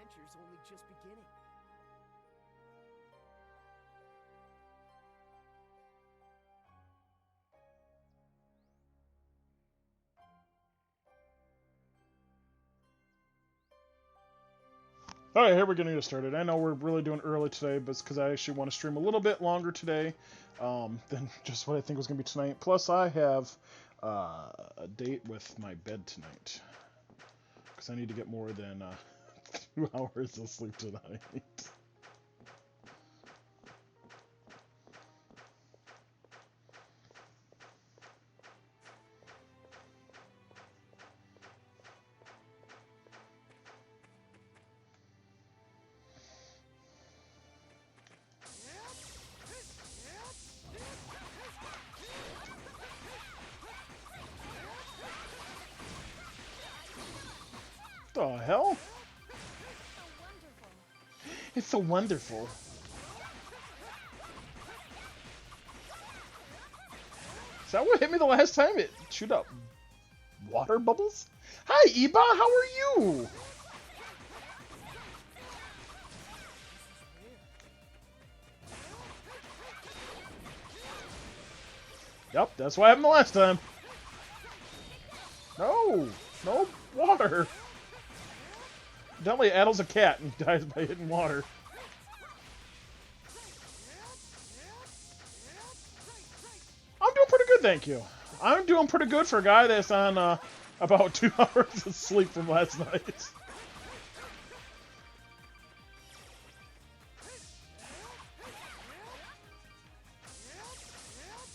adventure's only just beginning. All right, here we're going to get started. I know we're really doing early today, but it's because I actually want to stream a little bit longer today than just what I think was going to be tonight. Plus, I have a date with my bed tonight because I need to get more than 2 hours of sleep tonight. The hell? It's so wonderful. Is that what hit me the last time? It shoot up water bubbles? Hi, Eba. How are you? Yep, that's what happened the last time. No, no water. Definitely addles a cat and dies by hitting water. I'm doing pretty good, thank you. I'm doing pretty good for a guy that's on about 2 hours of sleep from last night.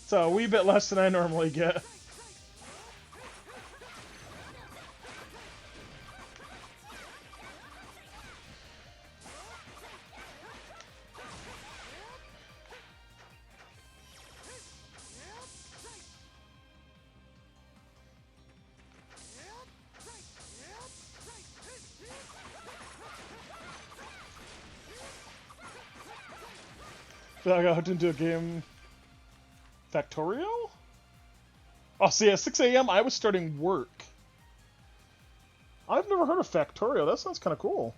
So a wee bit less than I normally get. So I got into a game. Factorio? Oh, see, at 6 a.m. I was starting work. I've never heard of Factorio. That sounds kind of cool.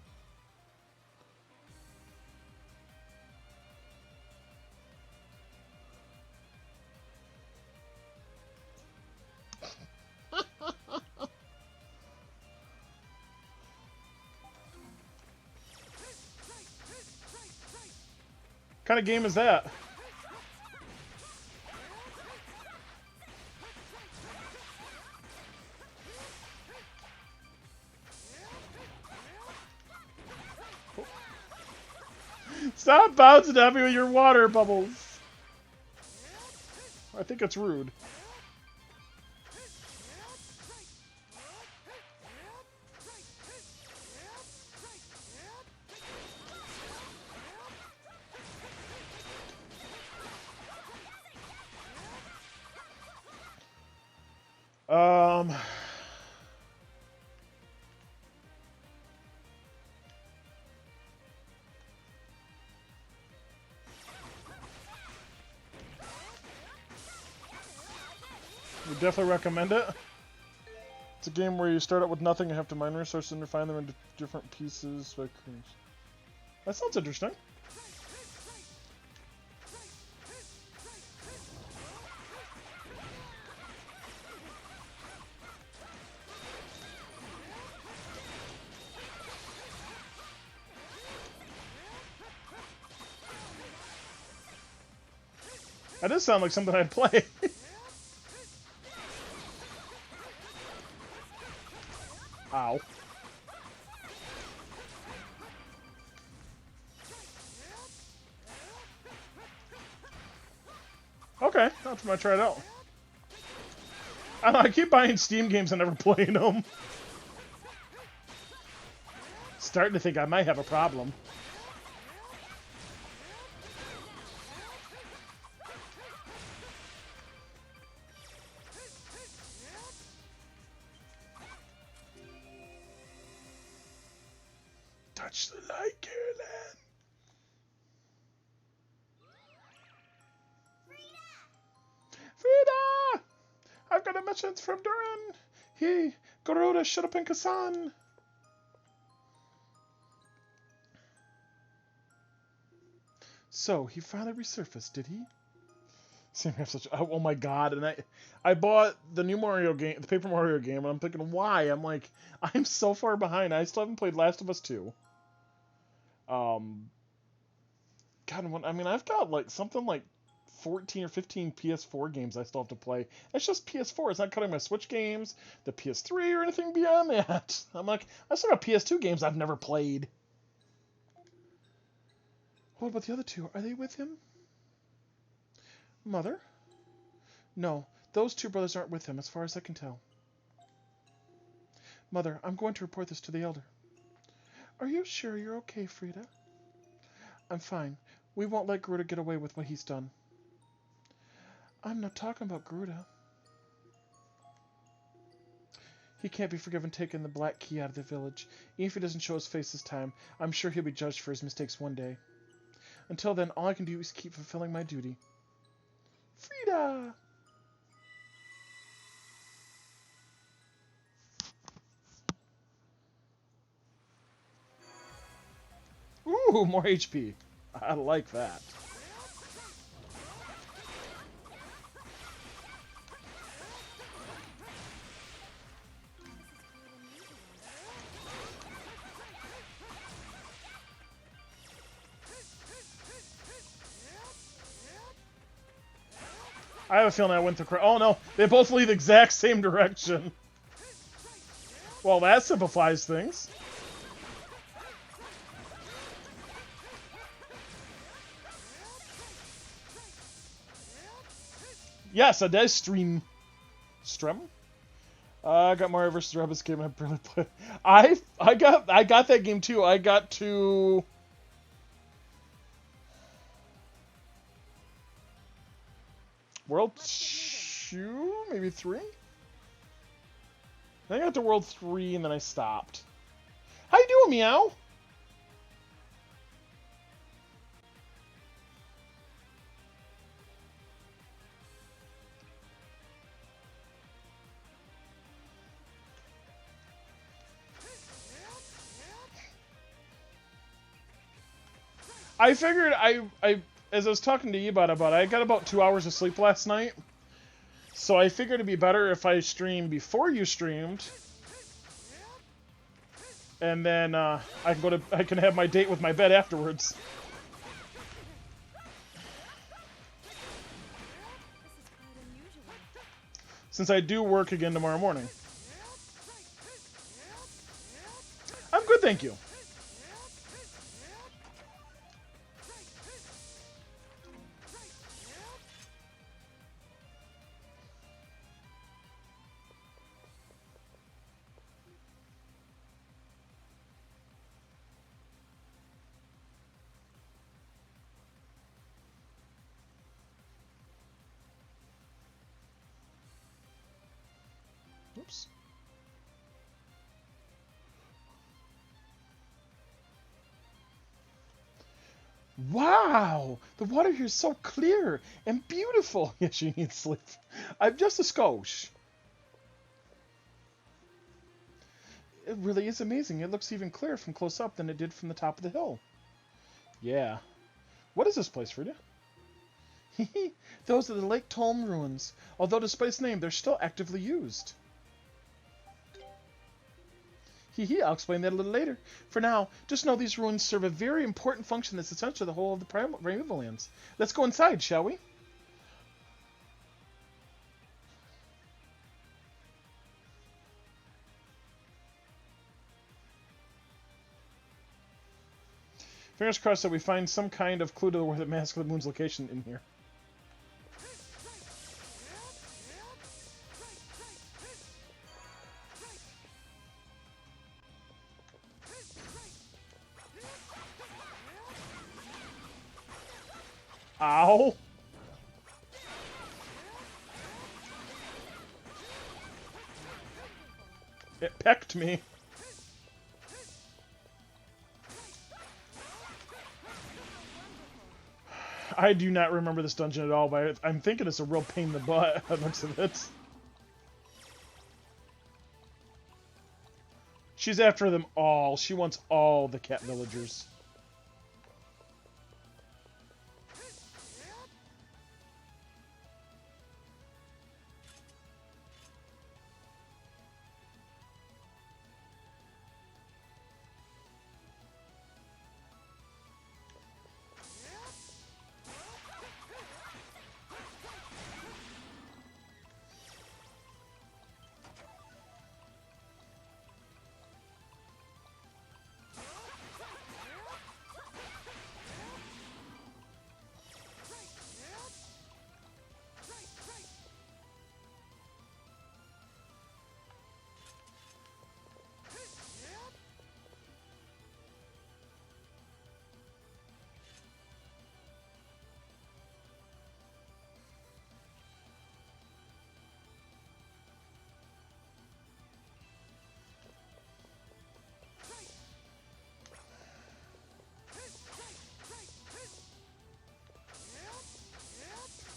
What kind of game is that? Stop bouncing at me with your water bubbles. I think it's rude. Um... Would definitely recommend it. It's a game where you start out with nothing and have to mine resources and refine them into different pieces. That sounds interesting. That does sound like something I'd play. Ow. Okay, I'm gonna try it out. I don't know, I keep buying Steam games and never playing them. Starting to think I might have a problem. Touch the light, Carolyn. Frida! I've got a message from Duran. He, Garuda, shut up in Kasan. So, he finally resurfaced, did he? Seemed to have such... Oh my god, and I bought the new Mario game, the Paper Mario game, and I'm thinking, why? I'm like, I'm so far behind. I still haven't played Last of Us 2. God, I mean, I've got like something like 14 or 15 PS4 games I still have to play. It's just PS4. It's not cutting my Switch games, the PS3, or anything beyond that. I'm like, I still got PS2 games I've never played. What about the other two? Are they with him? Mother? No, those two brothers aren't with him, as far as I can tell. Mother, I'm going to report this to the elder. Are you sure you're okay, Frida? I'm fine. We won't let Garuda get away with what he's done. I'm not talking about Garuda. He can't be forgiven taking the black key out of the village. Even if he doesn't show his face this time, I'm sure he'll be judged for his mistakes one day. Until then, all I can do is keep fulfilling my duty. Frida! Ooh, more HP. I like that. I have a feeling I went the correct... Oh no, they both lead the exact same direction. Well, that simplifies things. Yes, I did stream. Strem? I got Mario vs. Rabbids game. I barely played. I got that game too. I got to World 2, maybe 3. I think I got to World 3 and then I stopped. How you doing, Meow? I figured as I was talking to you about I got about 2 hours of sleep last night. So I figured it'd be better if I streamed before you streamed. And then I can have my date with my bed afterwards. Since I do work again tomorrow morning. I'm good, thank you. Oops. Wow! The water here is so clear and beautiful. Yes, you need sleep. I'm just a skosh. It really is amazing. It looks even clearer from close up than it did from the top of the hill. Yeah. What is this place, Frida? Those are the Lake Tolm ruins. Although despite its name, they're still actively used. I'll explain that a little later. For now, just know these ruins serve a very important function that's essential to the whole of the Primeval Lands. Let's go inside, shall we? Fingers crossed that we find some kind of clue to the Mask of the Moon's location in here. Ow! It pecked me. I do not remember this dungeon at all, but I'm thinking it's a real pain in the butt by the looks of it. She's after them all. She wants all the cat villagers.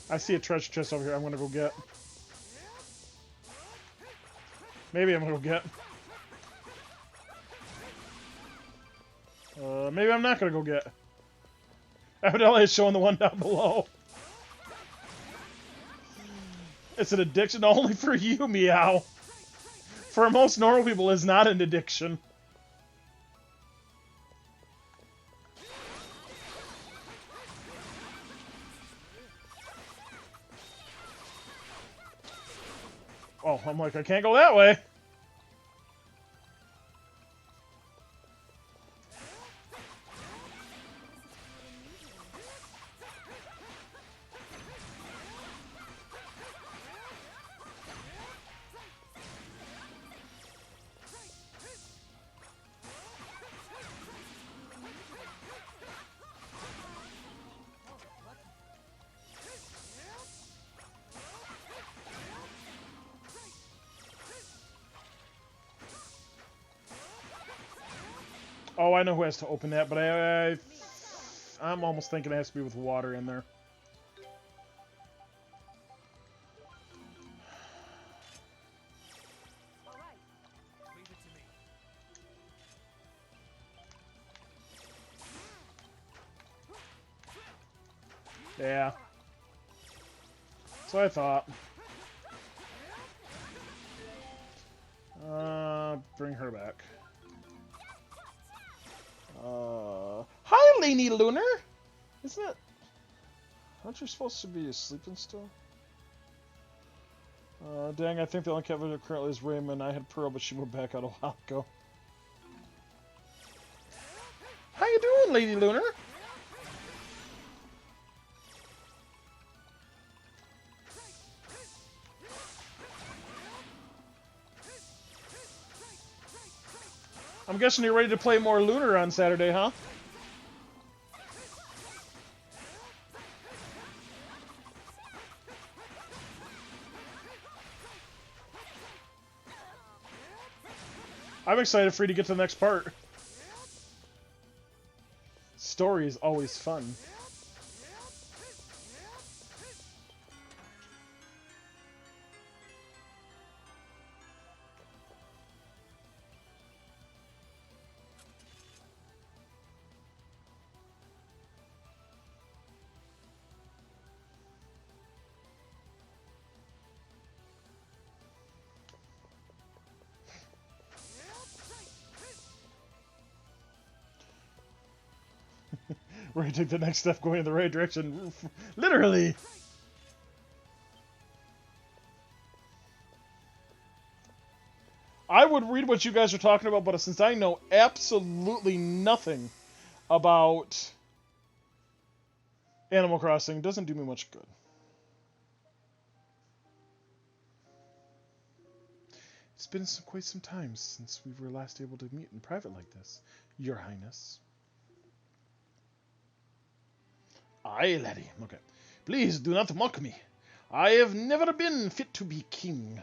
I see a treasure chest over here I'm gonna go get. Maybe I'm gonna go get. Maybe I'm not gonna go get. Evidently it's showing the one down below. It's an addiction only for you, meow. For most normal people, it's not an addiction. Oh, I'm like, I can't go that way. Oh, I know who has to open that, but I'm almost thinking it has to be with water in there. Yeah. So I thought. Bring her back. Hi, Lady Lunar! Isn't it? Aren't you supposed to be sleeping still? Dang, I think the only cat visitor currently is Raymond. I had Pearl, but she went back out a while ago. How you doing, Lady Lunar? I'm guessing you're ready to play more Lunar on Saturday, huh? I'm excited for you to get to the next part. Story is always fun. We're gonna take the next step going in the right direction. Literally! I would read what you guys are talking about, but since I know absolutely nothing about Animal Crossing, it doesn't do me much good. It's been quite some time since we were last able to meet in private like this, Your Highness. Aye, laddie. Okay. Please do not mock me. I have never been fit to be king,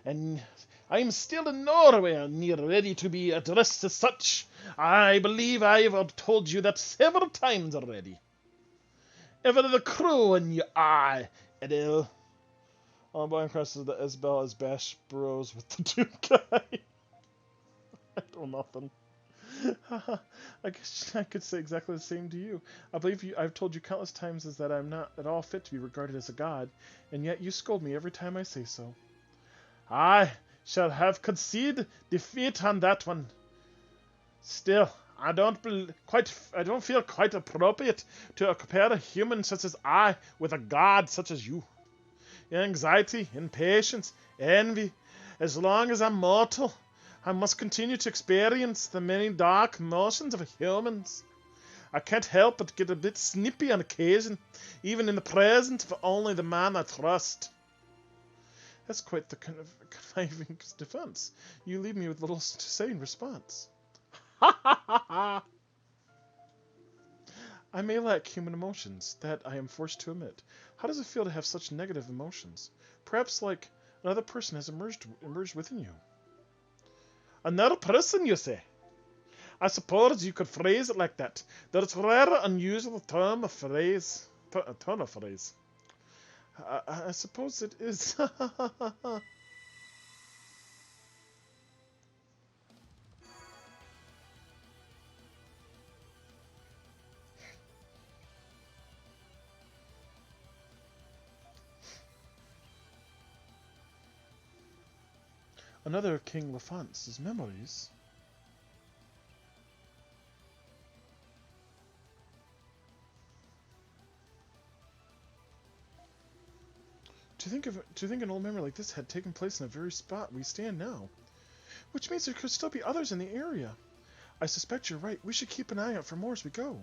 and I am still nowhere near ready to be addressed as such. I believe I have told you that several times already. Ever the crow in your eye, Adele. All I'm impressed that Isabel is Bash Bros with the Duke guy. I don't know nothing. I guess I could say exactly the same to you. I believe I've told you countless times is that I'm not at all fit to be regarded as a god, and yet you scold me every time I say so. I shall have conceded defeat on that one. Still, I don't feel quite appropriate to compare a human such as I with a god such as you. Anxiety, impatience, envy. As long as I'm mortal, I must continue to experience the many dark emotions of humans. I can't help but get a bit snippy on occasion, even in the presence of only the man I trust. That's quite the kind of conniving defense. You leave me with little to say in response. Ha ha ha ha! I may lack human emotions, that I am forced to admit. How does it feel to have such negative emotions? Perhaps like another person has emerged within you. Another person, you say? I suppose you could phrase it like that. That's a rather unusual turn of phrase. I suppose it is. Another of King Lafonce's memories. To think an old memory like this had taken place in the very spot we stand now. Which means there could still be others in the area. I suspect you're right. We should keep an eye out for more as we go.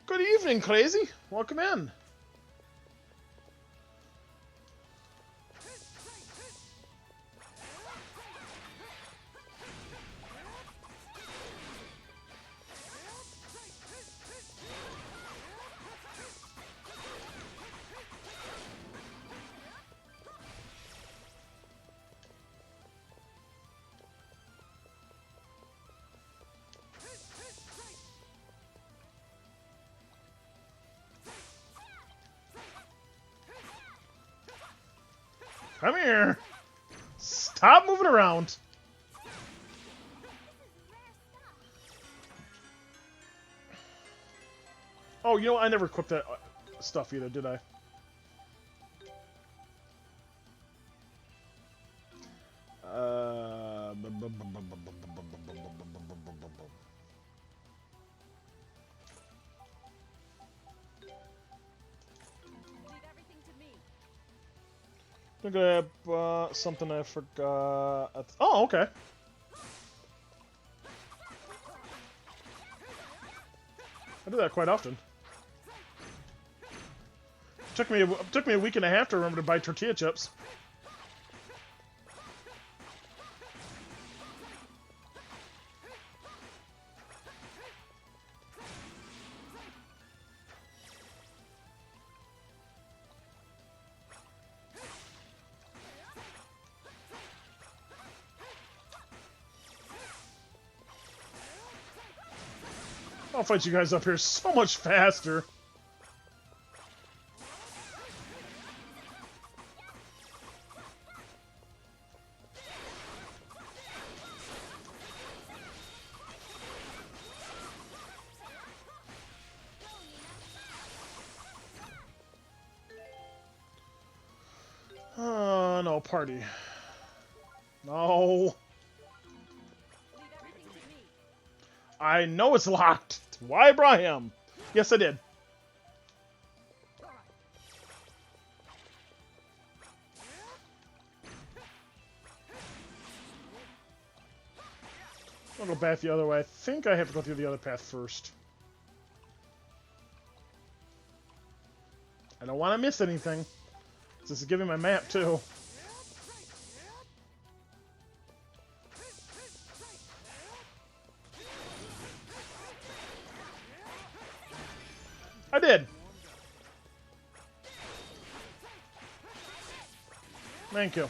Good evening, Crazy. Welcome in. Come here. Stop moving around. Oh, you know, I never equipped that stuff either, did I? I'm gonna have something I forgot. Oh, okay. I do that quite often. Took me a week and a half to remember to buy tortilla chips. I'll fight you guys up here so much faster. Oh, no, party. No. I know it's locked. That's why I brought him. Yes, I did. I'll go back the other way. I think I have to go through the other path first. I don't want to miss anything. This is giving my map, too. I did. Thank you.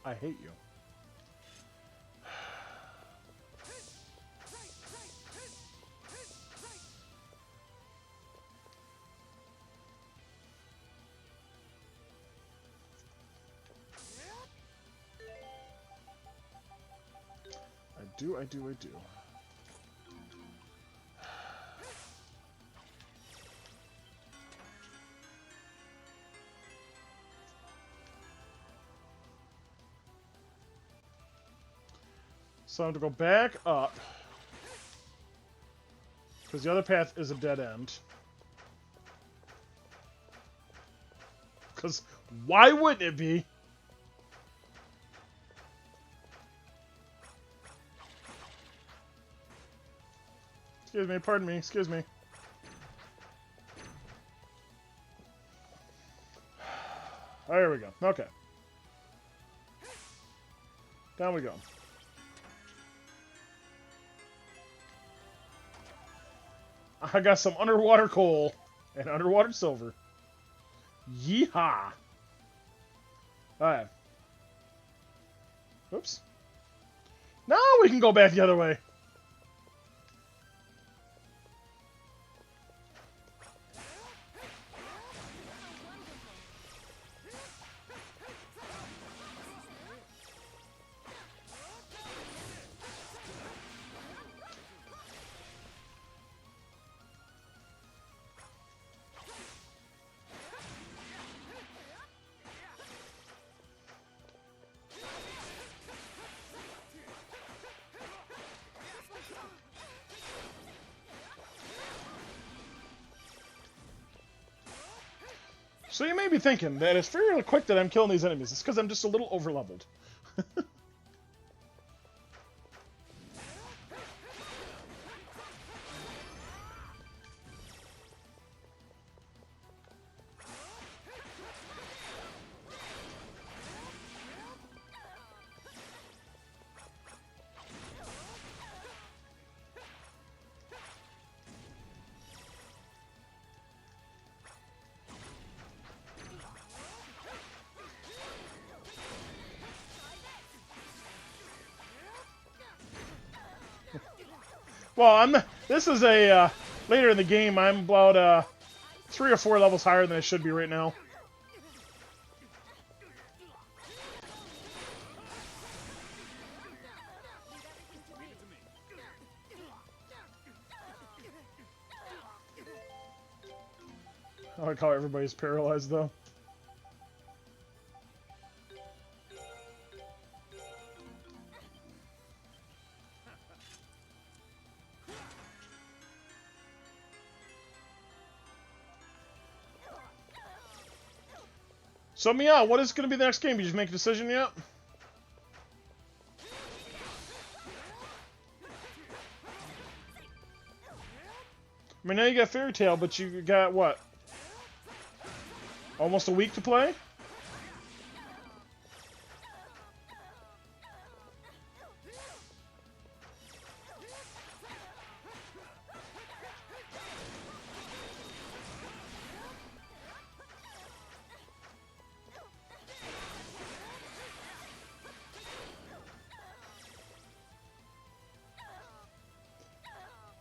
I hate you. I do. So I have to go back up. Because the other path is a dead end. Because why wouldn't it be? Excuse me, pardon me, excuse me. There we go. Okay. Down we go. I got some underwater coal and underwater silver. Yeehaw! Alright. Oops. Now we can go back the other way. So you may be thinking that it's fairly quick that I'm killing these enemies. It's because I'm just a little overleveled. Well, this is a later in the game. I'm about 3 or 4 levels higher than I should be right now. I like how everybody's paralyzed though. So, Mia, what is going to be the next game? Did you make a decision yet? I mean, now you got Fairy Tail, but you got, what? Almost a week to play?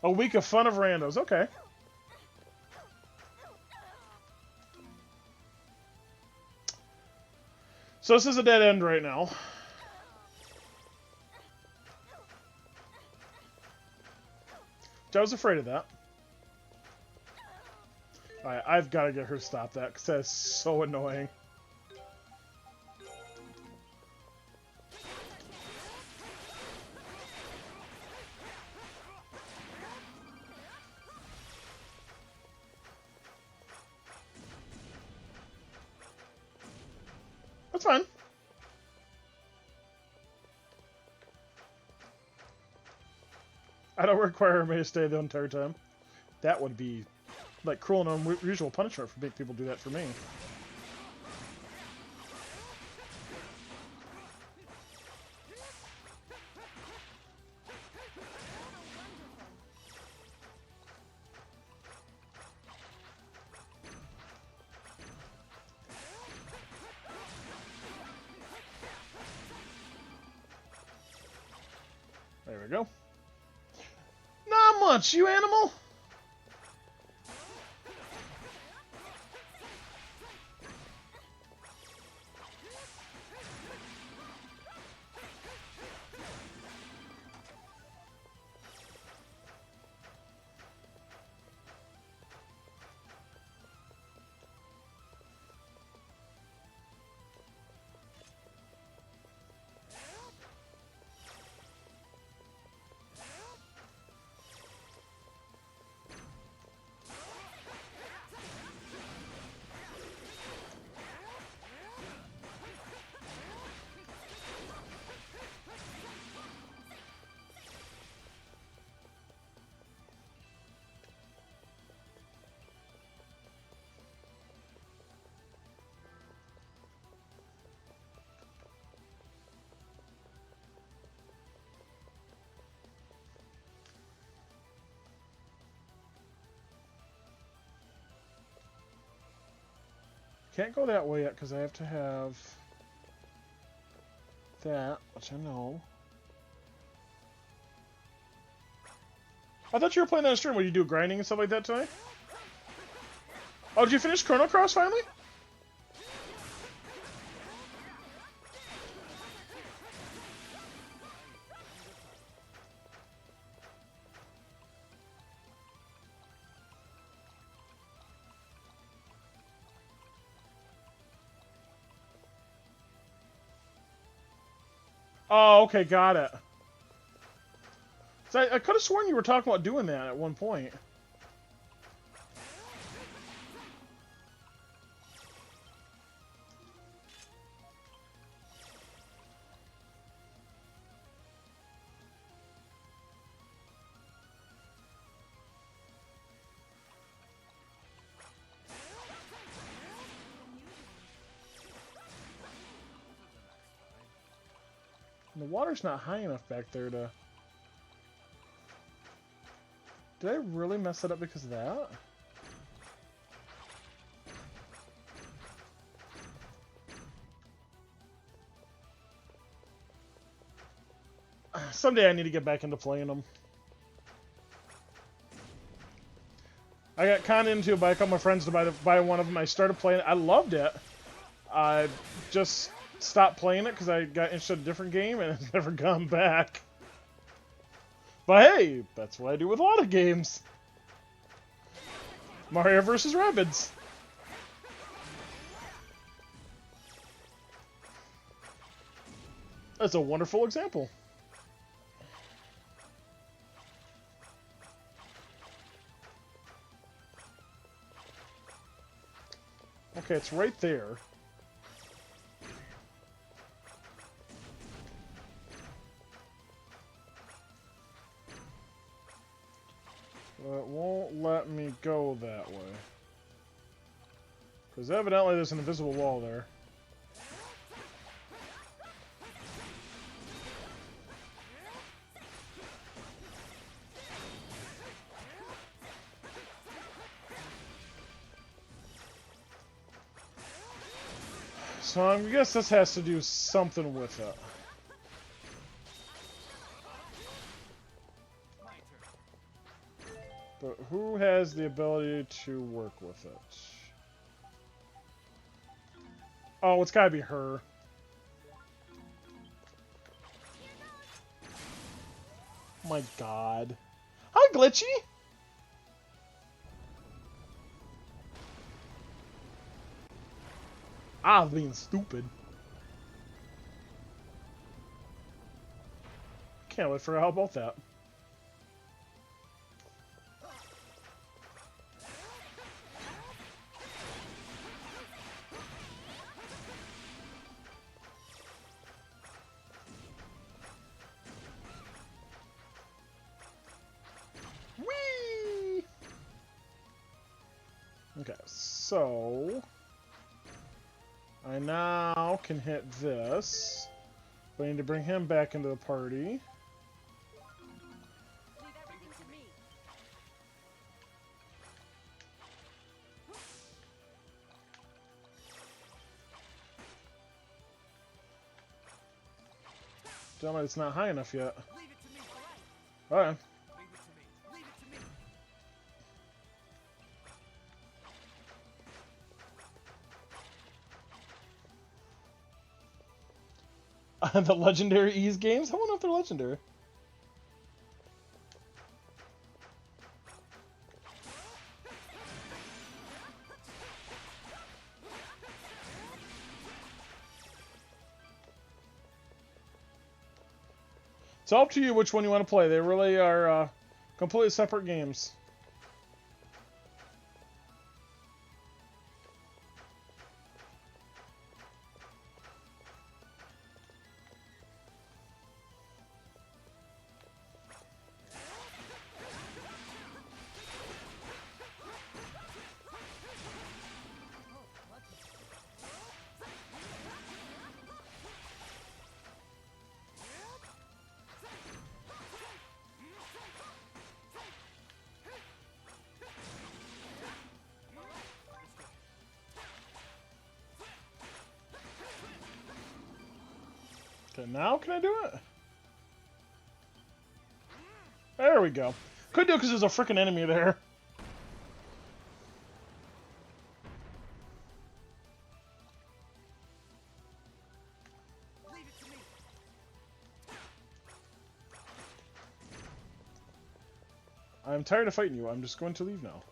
A week of fun of randos. Okay. So this is a dead end right now. I was afraid of that. Alright, I've got to get her to stop that, because that's so annoying. That's fine. I don't require me to stay the entire time. That would be like cruel and unusual punishment for making people do that for me. There we go. Not much, you animal! Can't go that way yet because I have to have that, which I know. I thought you were playing that on stream. What, you do grinding and stuff like that tonight? Oh, did you finish Chrono Cross finally? Oh, okay, got it. So I could have sworn you were talking about doing that at one point. The water's not high enough back there to... Did I really mess it up because of that? Someday I need to get back into playing them. I got kind of into it by a couple of my friends to buy one of them. I started playing it. I loved it. I just stopped playing it because I got interested in a different game and it's never gone back. But hey, that's what I do with a lot of games. Mario vs. Rabbids. That's a wonderful example. Okay, it's right there. But it won't let me go that way. Because evidently there's an invisible wall there. So I guess this has to do something with it. But who has the ability to work with it? Oh, it's gotta be her. Oh my god. Hi, Glitchy! I'm being stupid. Can't wait for how about that. Whee! Okay, so I now can hit this, but I need to bring him back into the party. Damn it, it's not high enough yet. Alright. The legendary Ease games? I wonder if they're legendary. It's up to you which one you want to play. They really are completely separate games. Okay, now can I do it? There we go. Couldn't do it because there's a freaking enemy there. I'm tired of fighting you. I'm just going to leave now.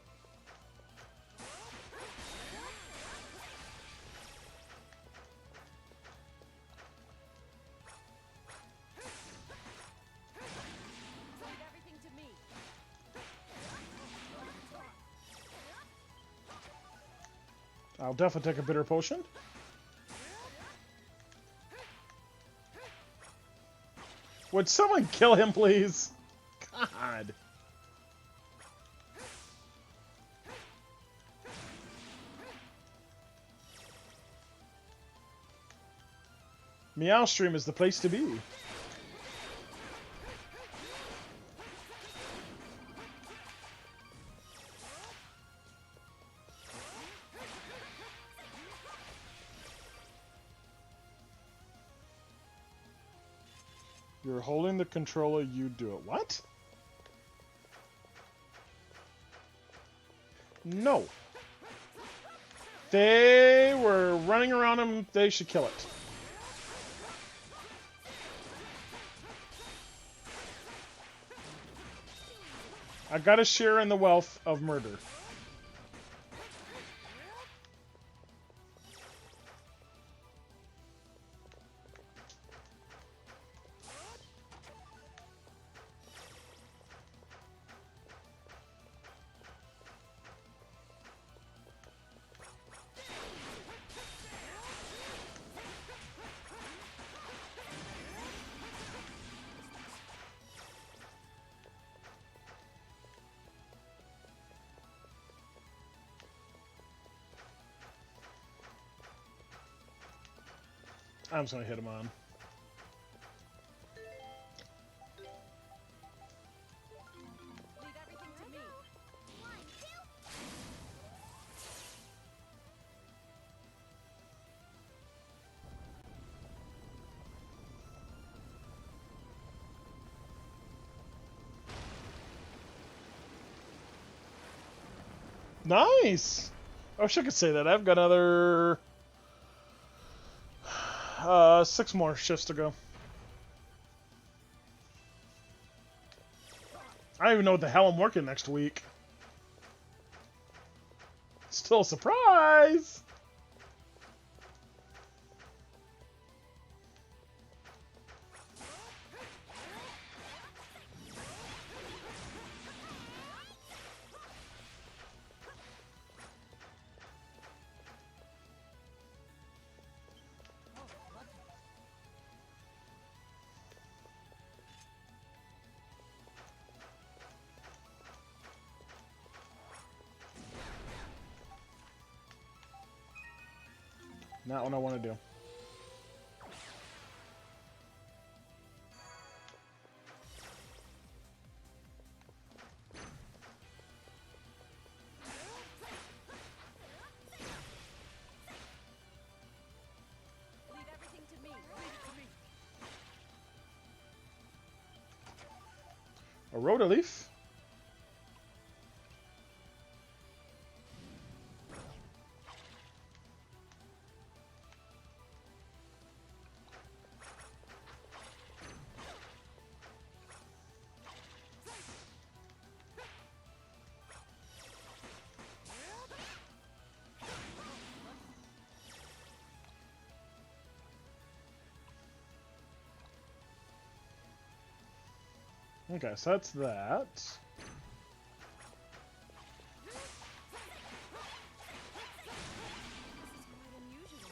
I'll definitely take a bitter potion. Would someone kill him, please? God. Meow Stream is the place to be. You're holding the controller, you do it. What? No. They were running around him. They should kill it. I gotta share in the wealth of murder. I'm just gonna hit him on. Leave everything to me. Nice! I wish I could say that. I've got another 6 more shifts to go. I don't even know what the hell I'm working next week. Still a surprise! Not what I want to do. Leave everything to me. Leave it to me. A Rotoleaf? Okay, so that's that. This is quite unusual.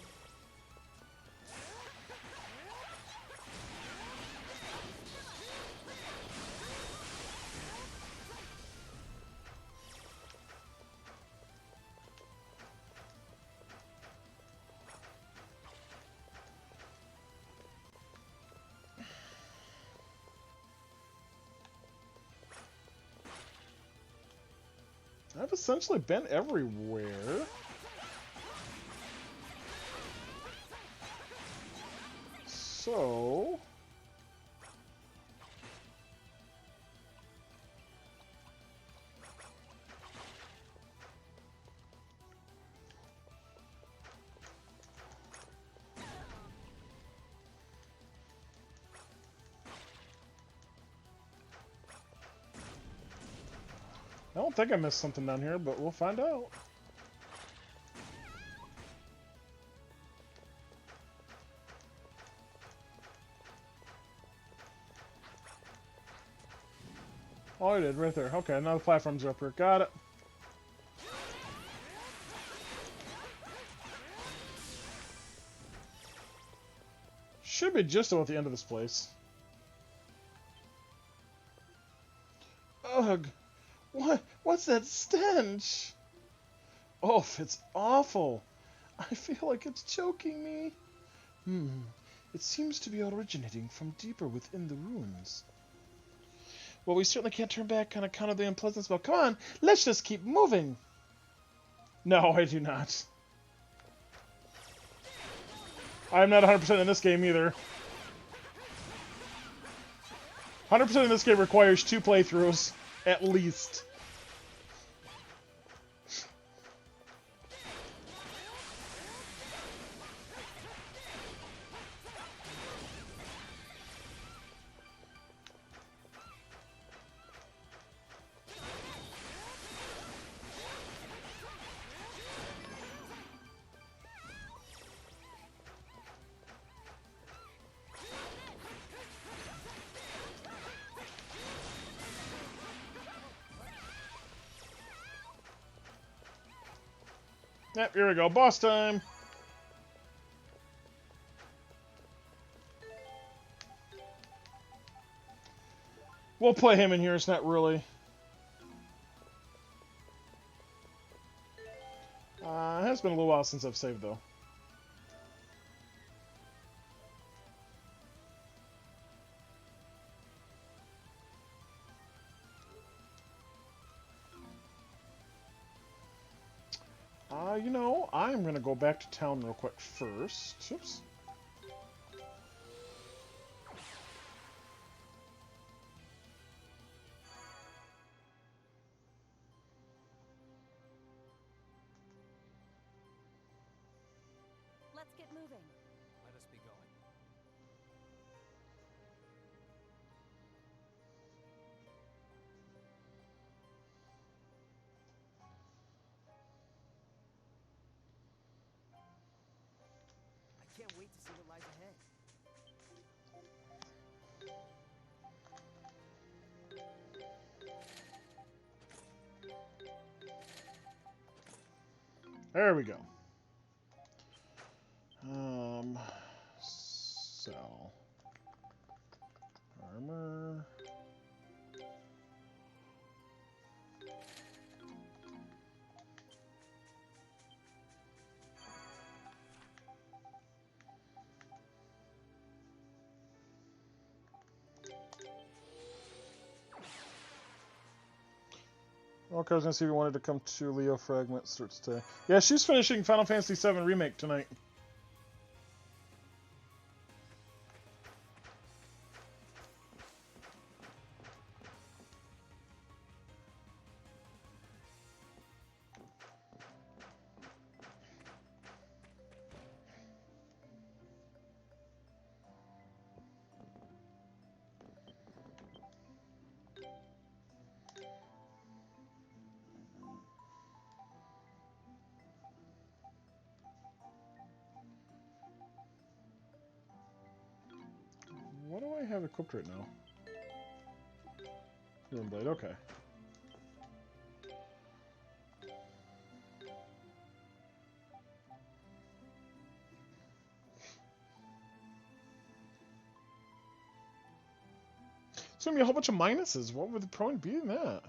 I've essentially been everywhere. So... I don't think I missed something down here, but we'll find out. Oh, I did, right there. Okay, now the platforms are up here. Got it. Should be just about the end of this place. Ugh! What's that stench? Oh, it's awful. I feel like it's choking me. It seems to be originating from deeper within the ruins. Well, we certainly can't turn back on account of the unpleasant smell. Come on, let's just keep moving. No, I do not. I'm not 100% in this game either. 100% in this game requires 2 playthroughs, at least. Yep, here we go. Boss time! We'll play him in here. It's not really... it has been a little while since I've saved, though. You know, I'm going to go back to town real quick first. Oops. Let's get moving. Let us be going. I can't wait to see what lies ahead. There we go. Sell. Armor. Okay, I was gonna see if you wanted to come to Leo Fragment starts today. Yeah, she's finishing Final Fantasy VII Remake tonight. What do I have equipped right now? Ruin Blade, okay. It's gonna be a whole bunch of minuses. What would the point be in that?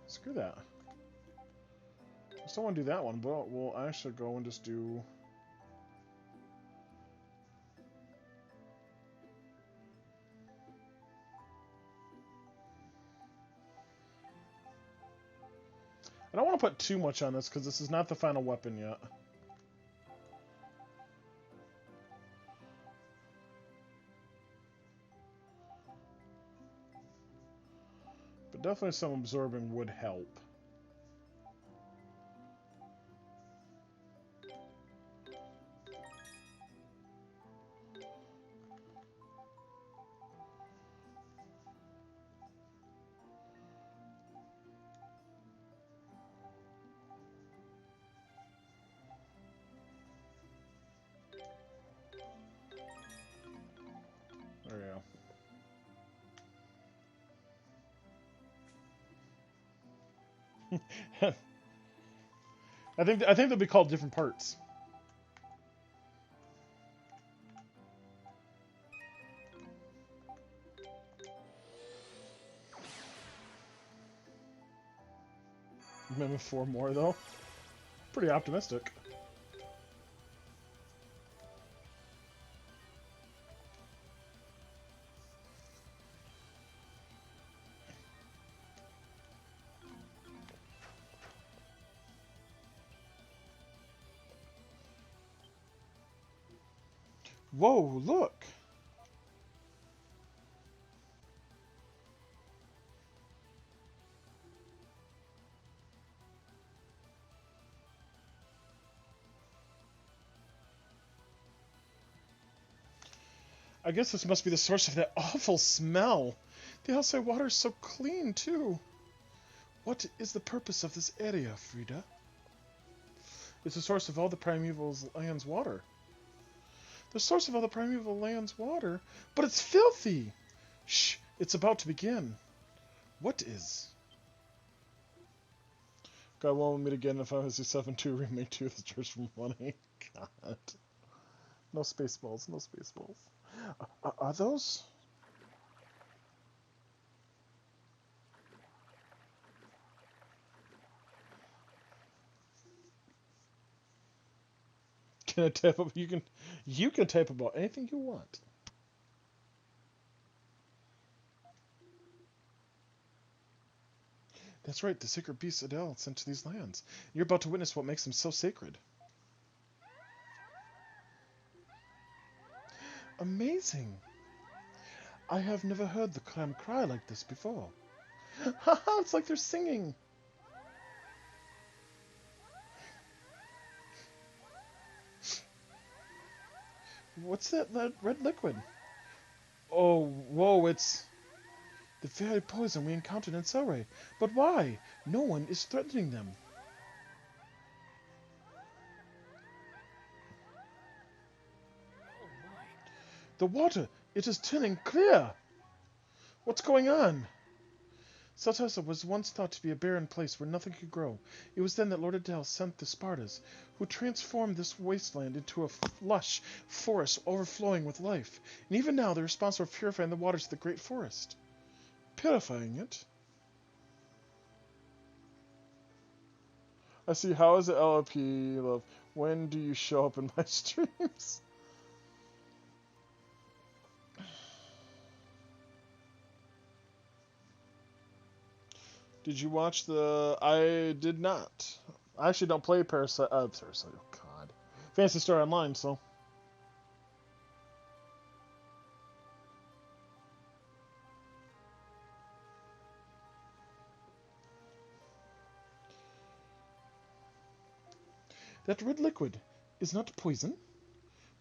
Screw that. I still want to do that one, but we'll actually go and just do... I don't want to put too much on this, because this is not the final weapon yet. But definitely some absorbing would help. There you go. I think they'll be called different parts. Maybe 4 more though. Pretty optimistic. Whoa, look! I guess this must be the source of that awful smell. The outside water is so clean, too. What is the purpose of this area, Frida? It's the source of all the primeval land's water. The source of all the primeval land's water? But it's filthy! Shh, it's about to begin. What is? God won't meet again if I was 7-2 Remake 2 the Church from Money. God. No Spaceballs, no Spaceballs. Are those? Can I type up? You can type about anything you want. That's right, the sacred beast Adele sent to these lands. You're about to witness what makes them so sacred. Amazing! I have never heard the clam cry like this before. Haha, it's like they're singing. What's that red liquid? Oh, whoa, it's the very poison we encountered in Selray. But why? No one is threatening them. Oh my. The water, it is turning clear. What's going on? Celceta was once thought to be a barren place where nothing could grow. It was then that Lord Adele sent the Spartas, who transformed this wasteland into a lush forest overflowing with life. And even now, they're responsible for purifying the waters of the great forest. Purifying it? I see. How is it LLP, love? When do you show up in my streams? Did you watch the... I did not. I actually don't play Parasite... Parasite, oh god. Phantasy Star Online, so... That red liquid is not poison.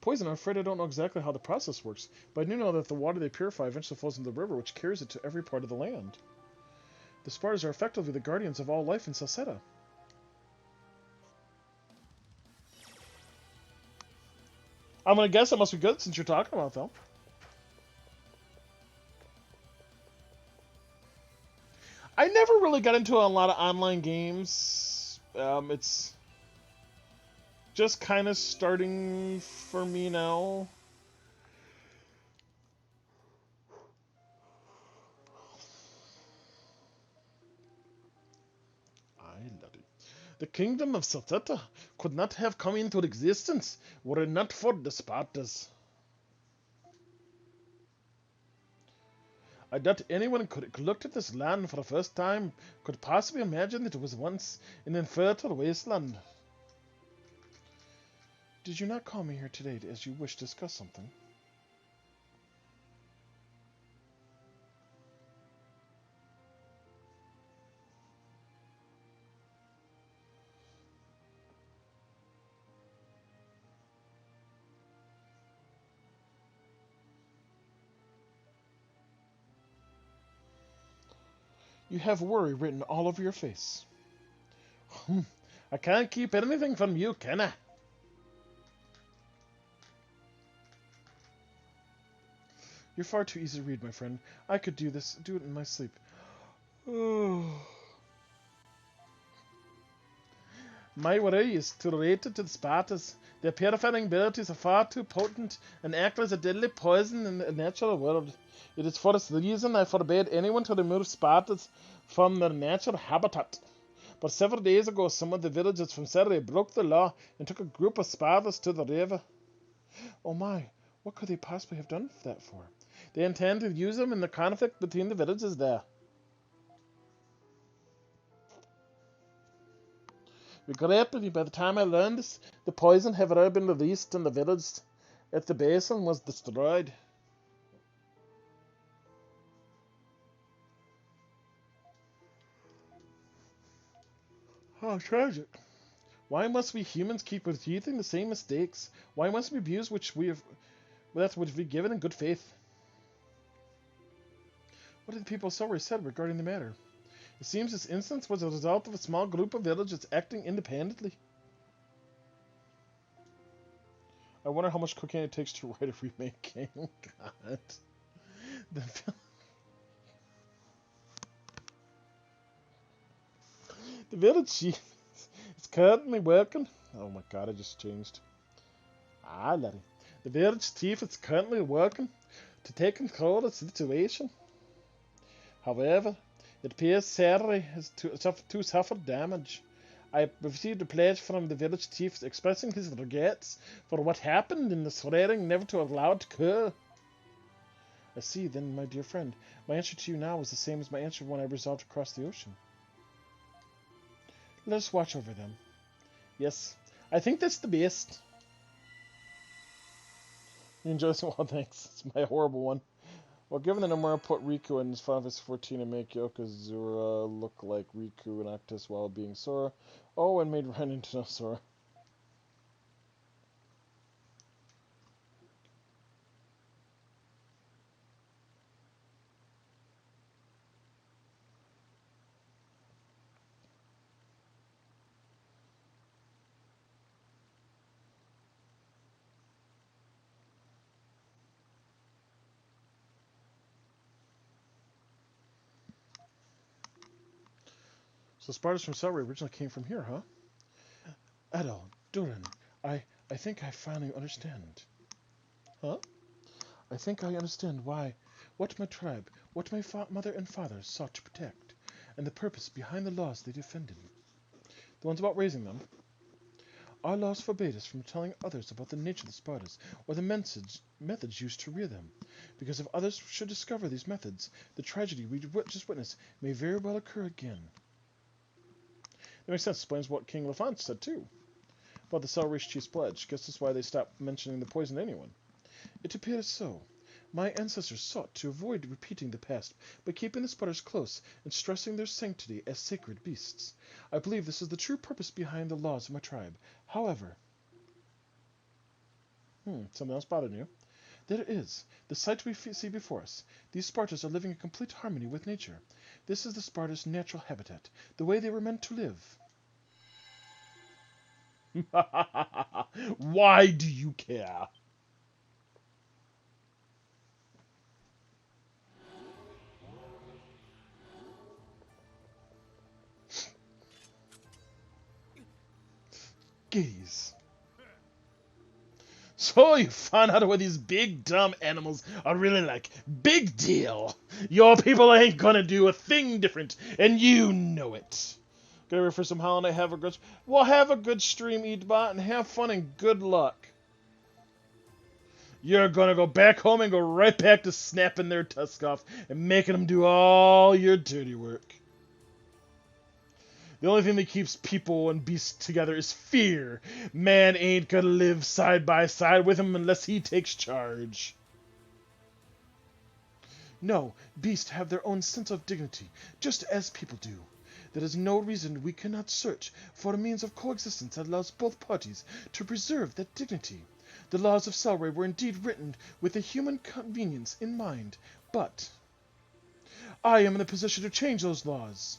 Poison, I'm afraid I don't know exactly how the process works, but I do know that the water they purify eventually flows into the river, which carries it to every part of the land. The Spartans are effectively the guardians of all life in Celceta. I'm gonna guess it must be good since you're talking about it, though. I never really got into a lot of online games. It's just kind of starting for me now. The kingdom of Celceta could not have come into existence were it not for the Spartans. I doubt anyone could look at this land for the first time could possibly imagine that it was once an infertile wasteland. Did you not call me here today as you wish to discuss something? You have worry written all over your face. I can't keep anything from you, can I? You're far too easy to read, my friend. I could do it in my sleep. My worry is related to the Spartans. Their purifying abilities are far too potent and act as a deadly poison in the natural world. It is for this reason I forbade anyone to remove Spartans from their natural habitat. But several days ago, some of the villagers from Syria broke the law and took a group of Spartans to the river. Oh my, what could they possibly have done that for? They intend to use them in the conflict between the villages there. Regrettably, by the time I learned this, the poison had already been released and the village at the basin was destroyed. How tragic. Why must we humans keep repeating the same mistakes? Why must we abuse which we've given in good faith? What did the people of Silver said regarding the matter? It seems this instance was a result of a small group of villagers acting independently. I wonder how much cocaine it takes to write a remake game. God. The village chief is currently working. Oh my god, I just changed. Larry. The village chief is currently working to take control of the situation. However, it appears Saturday has to suffer damage. I received a pledge from the village chief expressing his regrets for what happened and the swearing never to allow it to occur. I see, then, my dear friend, my answer to you now is the same as my answer when I resolved to cross the ocean. Let us watch over them. Yes, I think that's the best. You enjoy this? Well, thanks. It's my horrible one. Well, given the number, I'll put Riku in Final Fantasy 14 and make Yokozuna look like Riku and Actus while being Sora. Oh, and made Ren into Sora. So Spartans from Celery originally came from here, huh? Adel, Durin, I think I finally understand. Huh? I think I understand what my tribe, what my mother and father sought to protect, and the purpose behind the laws they defended. The ones about raising them. Our laws forbade us from telling others about the nature of the Spartans, or the methods used to rear them, because if others should discover these methods, the tragedy we just witnessed may very well occur again. That makes sense. Explains what King Lafont said, too, about the Celery Chief's pledge. Guess that's why they stopped mentioning the poison to anyone. It appears so. My ancestors sought to avoid repeating the past by keeping the Spartans close and stressing their sanctity as sacred beasts. I believe this is the true purpose behind the laws of my tribe. However... something else bothering you? There is. The sight we see before us. These Spartans are living in complete harmony with nature. This is the Spartans' natural habitat, the way they were meant to live. Why do you care? Gaze. So you found out what these big dumb animals are really like. Big deal. Your people ain't gonna do a thing different, and you know it. Get ready for some holiday, have a good... Well, have a good stream, Eatbot, and have fun and good luck. You're gonna go back home and go right back to snapping their tusks off and making them do all your dirty work. The only thing that keeps people and beasts together is fear. Man ain't gonna live side by side with him unless he takes charge. No, beasts have their own sense of dignity, just as people do. There is no reason we cannot search for a means of coexistence that allows both parties to preserve that dignity. The laws of Selray were indeed written with the human convenience in mind, but I am in the position to change those laws.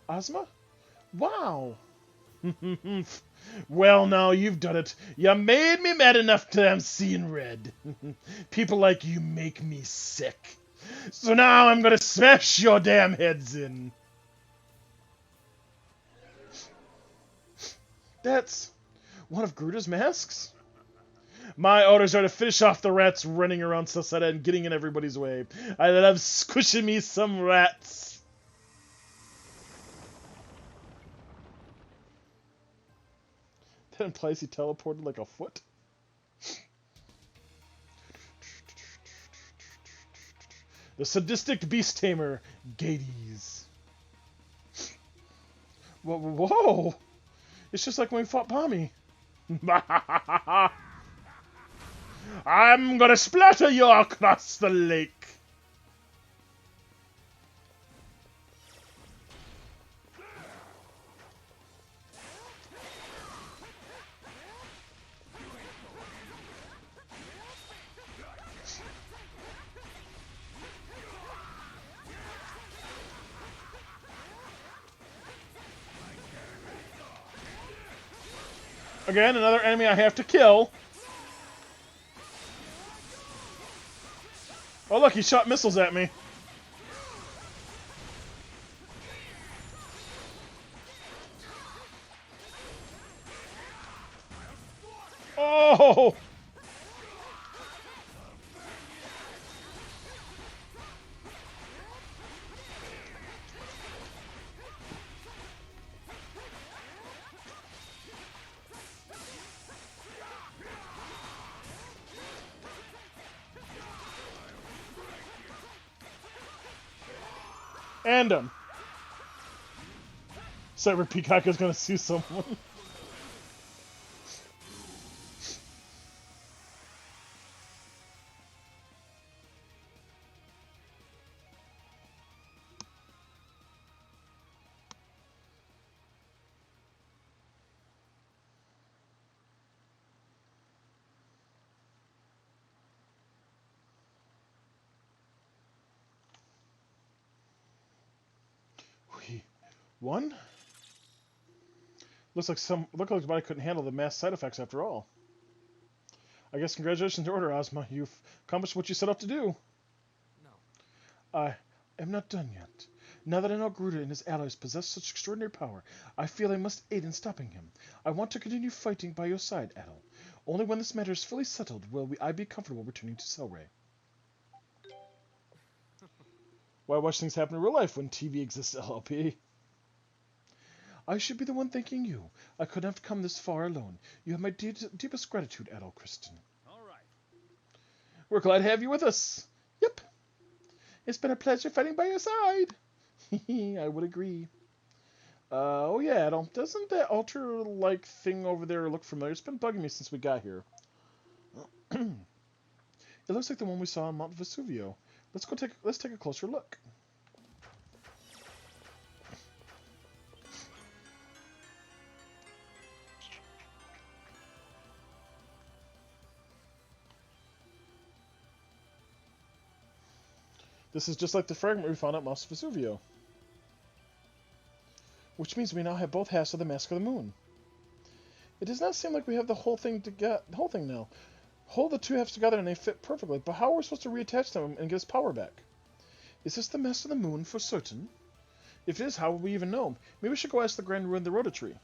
Ozma? Wow! Well, now you've done it. You made me mad enough to I'm seeing red. People like you make me sick. So now I'm gonna smash your damn heads in. That's one of Gruda's masks? My orders are to finish off the rats running around Celceta and getting in everybody's way. I love squishing me some rats. That implies he teleported like a foot. The sadistic beast tamer, Gades. Whoa! It's just like when we fought Pommy. I'm gonna splatter you across the lake. Again, another enemy I have to kill. Oh look, he shot missiles at me. Oh! And him. Cyber Peacock is gonna sue someone. We won? Looks like his body couldn't handle the mass side effects after all. I guess congratulations to Order, Ozma. You've accomplished what you set out to do. No. I am not done yet. Now that I know Gruda and his allies possess such extraordinary power, I feel I must aid in stopping him. I want to continue fighting by your side, Adel. Only when this matter is fully settled will I be comfortable returning to Selray. Why watch things happen in real life when TV exists, LLP? I should be the one thanking you. I couldn't have come this far alone. You have my deepest gratitude, Adel Kristen. All right. We're glad to have you with us. Yep. It's been a pleasure fighting by your side. I would agree. Oh yeah, Adel. Doesn't that altar-like thing over there look familiar? It's been bugging me since we got here. It looks like the one we saw on Mount Vesuvio. Let's take a closer look. This is just like the fragment we found at Mount Vesuvio. Which means we now have both halves of the Mask of the Moon. It does not seem like we have the whole thing now. Hold the two halves together and they fit perfectly, but how are we supposed to reattach them and get his power back? Is this the Mask of the Moon for certain? If it is, how will we even know? Maybe we should go ask the Grand Ruin the Rhoda Tree.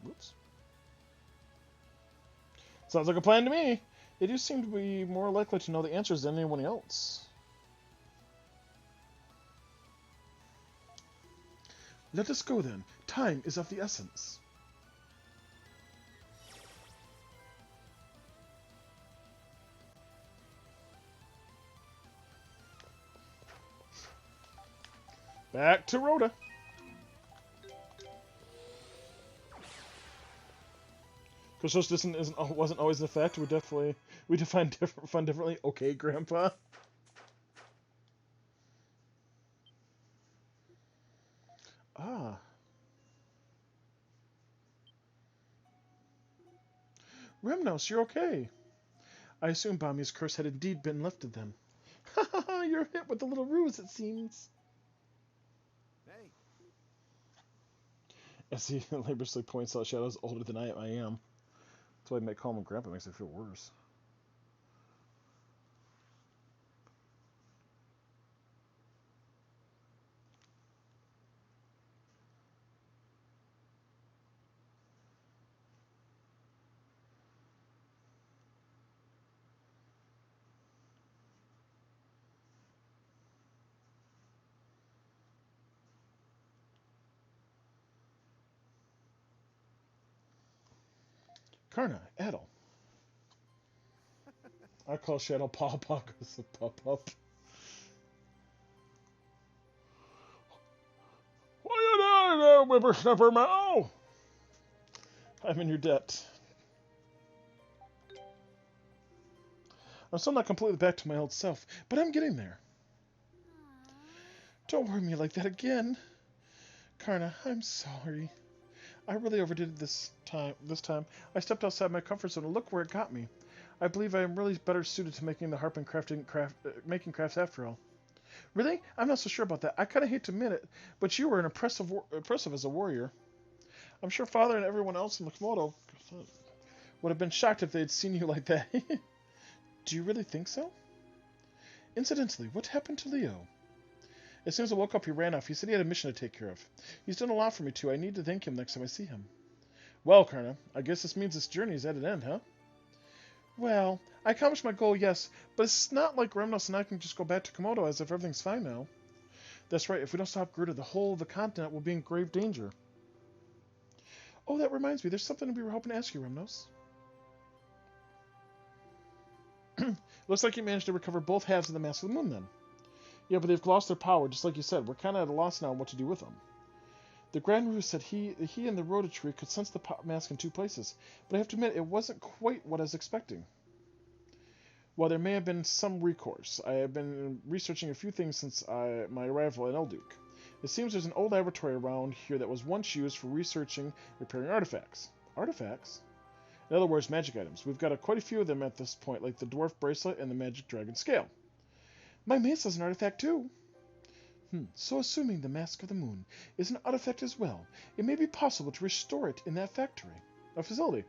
Whoops. Sounds like a plan to me. They do seem to be more likely to know the answers than anyone else. Let us go then. Time is of the essence. Back to Rhoda. Because this wasn't always the fact. We define fun differently. Okay, Grandpa. Ah. Remnos, you're okay. I assume Bami's curse had indeed been lifted then. Ha ha ha, you're hit with a little ruse, it seems. Hey, As he laboriously points out Shadow's older than I am. That's why I call him Grandpa, makes it feel worse. Karna, Adel. I call Shadow Pawpaw because of Pop-Up. What are you doing there, whippersnapper Mao? I'm in your debt. I'm still not completely back to my old self, but I'm getting there. Don't worry me like that again. Karna, I'm sorry. I really overdid it this time. I stepped outside my comfort zone and look where it got me. I believe I am really better suited to making the harp and making crafts after all. Really? I'm not so sure about that. I kind of hate to admit it, but you were an impressive as a warrior. I'm sure Father and everyone else in Komodo would have been shocked if they had seen you like that. Do you really think so? Incidentally, what happened to Leo? As soon as I woke up, he ran off. He said he had a mission to take care of. He's done a lot for me, too. I need to thank him next time I see him. Well, Karna, I guess this means this journey is at an end, huh? Well, I accomplished my goal, yes, but it's not like Remnos and I can just go back to Komodo as if everything's fine now. That's right, if we don't stop Garuda, the whole of the continent will be in grave danger. Oh, that reminds me, there's something we were hoping to ask you, Remnos. Looks like you managed to recover both halves of the Mask of the Moon, then. Yeah, but they've lost their power, just like you said. We're kind of at a loss now on what to do with them. The Grand Roo said he and the Rhoda Tree could sense the mask in two places, but I have to admit, it wasn't quite what I was expecting. While there may have been some recourse, I have been researching a few things since my arrival in Elduk. It seems there's an old laboratory around here that was once used for researching and repairing artifacts. Artifacts? In other words, magic items. We've got quite a few of them at this point, like the Dwarf Bracelet and the Magic Dragon Scale. My mace is an artifact, too. So assuming the Mask of the Moon is an artifact as well, it may be possible to restore it in that facility.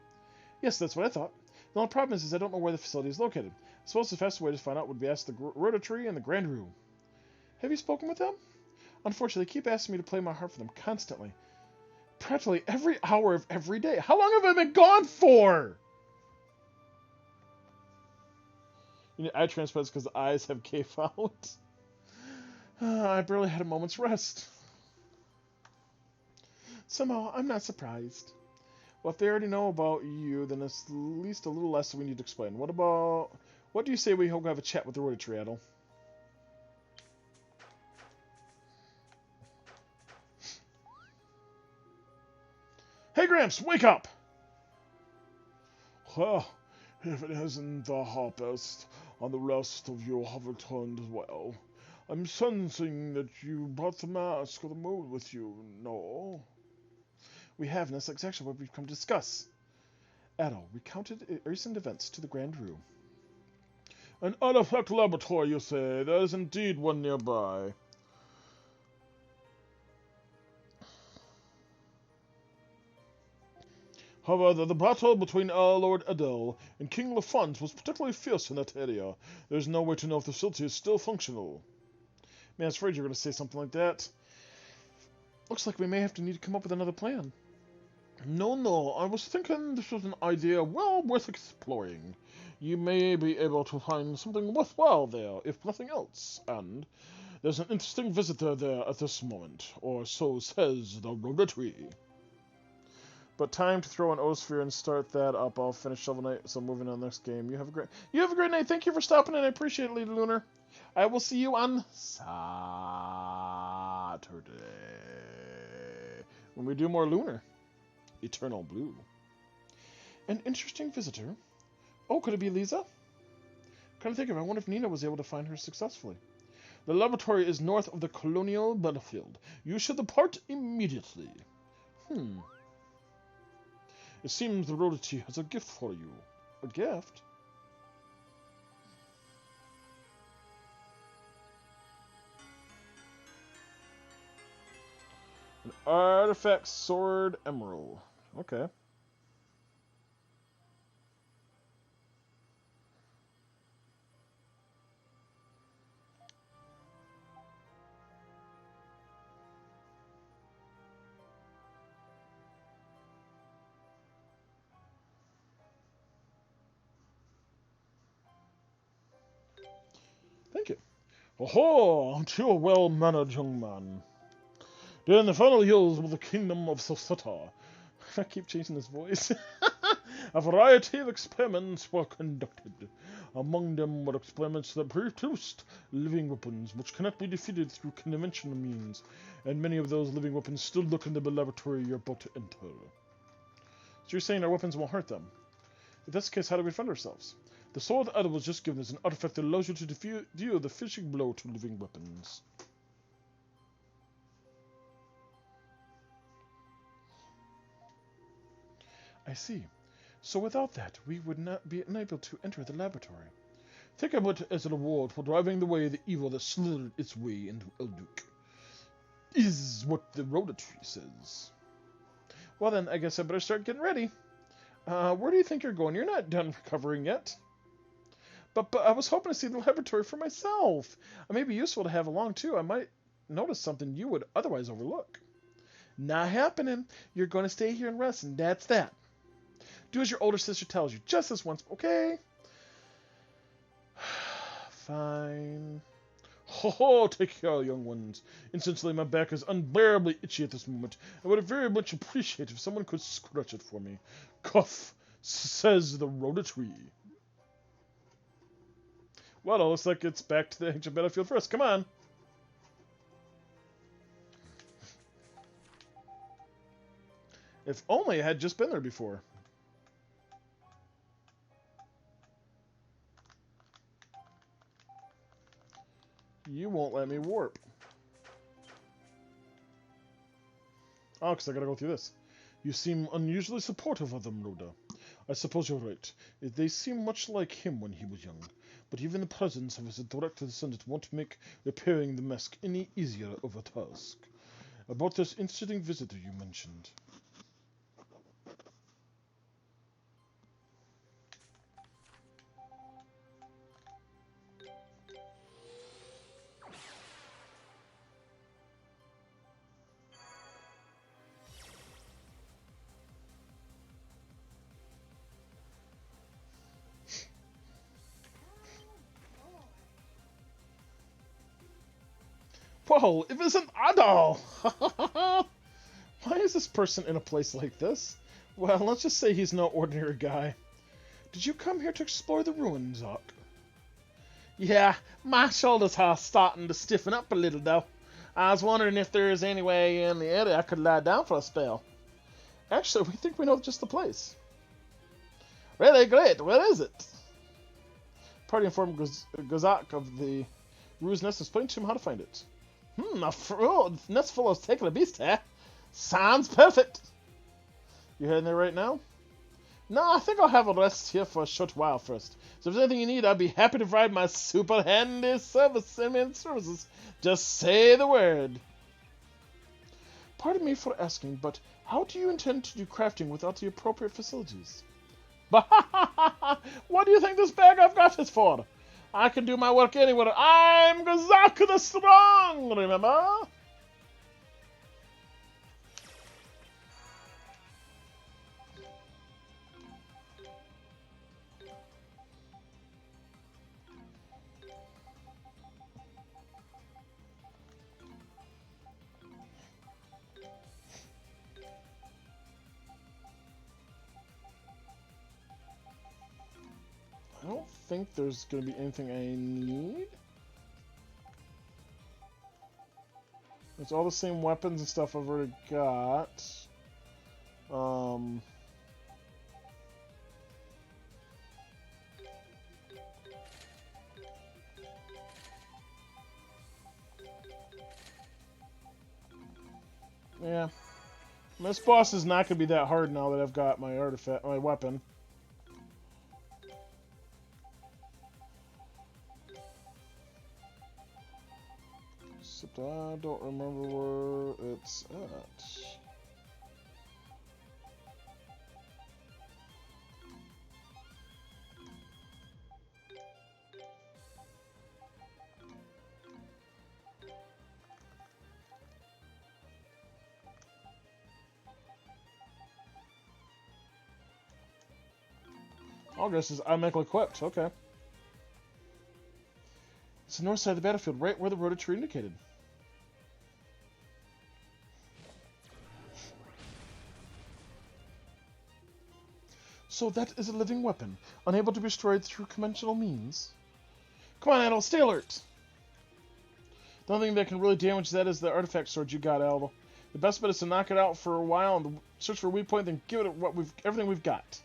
Yes, that's what I thought. The only problem is I don't know where the facility is located. I suppose the fastest way to find out would be ask the Rhoda Tree and the Grand Roo. Have you spoken with them? Unfortunately, they keep asking me to play my harp for them constantly. Practically every hour of every day. How long have I been gone for? You know, eye transplants because the eyes have gave out. I barely had a moment's rest. Somehow, I'm not surprised. Well, if they already know about you, then it's at least a little less we need to explain. What do you say we go have a chat with the Rhoda Tree, Adel? Hey, Gramps, wake up! Well, if it isn't the harpist, and the rest of you have returned as well. I'm sensing that you brought the Mask of the Moon with you, no? We have, and that's exactly what we've come to discuss. Adel recounted recent events to the Grand Roo. An artifact laboratory, you say? There is indeed one nearby. However, the battle between our Lord Adel and King Lafont was particularly fierce in that area. There's no way to know if the facility is still functional. Man, I was afraid you were going to say something like that. Looks like we may have to need to come up with another plan. No, I was thinking this was an idea well worth exploring. You may be able to find something worthwhile there, if nothing else, and there's an interesting visitor there at this moment, or so says the Rhoda Tree. But time to throw an O-sphere and start that up. I'll finish Shovel Knight, so moving on to the next game. You have a great night. Thank you for stopping in. I appreciate it, Lady Lunar. I will see you on Saturday when we do more Lunar. Eternal Blue. An interesting visitor. Oh, could it be Lisa? Kind of think of it. I wonder if Nina was able to find her successfully. The laboratory is north of the colonial battlefield. You should depart immediately. It seems the Rhoda Tree has a gift for you. A gift? An artifact sword emerald. Okay. Thank you. Oh, aren't you a well-mannered young man? During the final years of the kingdom of celceta, I keep changing his voice. A variety of experiments were conducted. Among them were experiments that produced living weapons which cannot be defeated through conventional means, and many of those living weapons still lurk in the laboratory you're about to enter. So you're saying our weapons won't hurt them? If that's the case, how do we defend ourselves? The sword Ada was just given as an artifact that allows you to deal the finishing blow to living weapons. I see. So without that, we would not be unable to enter the laboratory. Think of it as a reward for driving away the evil that slithered its way into Elduk. Is what the Rhoda-tree says. Well then, I guess I better start getting ready. Where do you think you're going? You're not done recovering yet. But I was hoping to see the laboratory for myself. It may be useful to have along too. I might notice something you would otherwise overlook. Not happening. You're going to stay here and rest, and that's that. Do as your older sister tells you, just this once, okay? Fine. Ho, take care, young ones. Incidentally, my back is unbearably itchy at this moment. I would very much appreciate if someone could scratch it for me. Cough, says the Rhoda-tree. Well, it looks like it's back to the ancient battlefield for us. Come on. If only I had just been there before. You won't let me warp. Oh, because I gotta go through this. You seem unusually supportive of them, Rhoda. I suppose you're right. They seem much like him when he was young. But even the presence of his direct descendant won't make repairing the mask any easier of a task. About this interesting visitor you mentioned. Whoa, it isn't Adal! Why is this person in a place like this? Well, let's just say he's no ordinary guy. Did you come here to explore the ruins, Ock? Yeah, my shoulders are starting to stiffen up a little, though. I was wondering if there's any way in the area I could lie down for a spell. Actually, we think we know just the place. Really great. Where is it? Party informed Gazak of the Ruse Nest explained to him how to find it. A nest full of taking a beast, eh? Sounds perfect. You heading there right now? No, I think I'll have a rest here for a short while first. So if there's anything you need, I'll be happy to provide my super handy services. Just say the word. Pardon me for asking, but how do you intend to do crafting without the appropriate facilities? What do you think this bag I've got is for? I can do my work anywhere. I'm Gazak the Strong, remember? I don't think there's going to be anything I need. It's all the same weapons and stuff I've already got. Yeah. This boss is not going to be that hard now that I've got my my weapon. Except I don't remember where it's at. August is automatically equipped. Okay. It's the north side of the battlefield, right where the rotor indicated. So that is a living weapon, unable to be destroyed through conventional means. Come on, Adel, stay alert! The only thing that can really damage that is the artifact sword you got, Adel. The best bet is to knock it out for a while and search for a weak point, then give it everything we've got.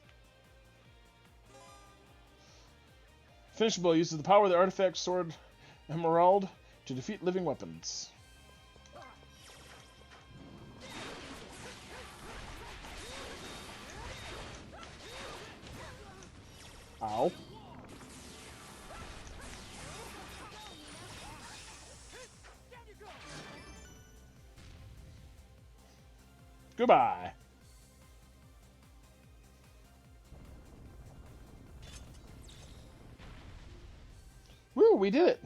Finish blow uses the power of the artifact sword Emerald to defeat living weapons. Ow. Goodbye. Woo, we did it.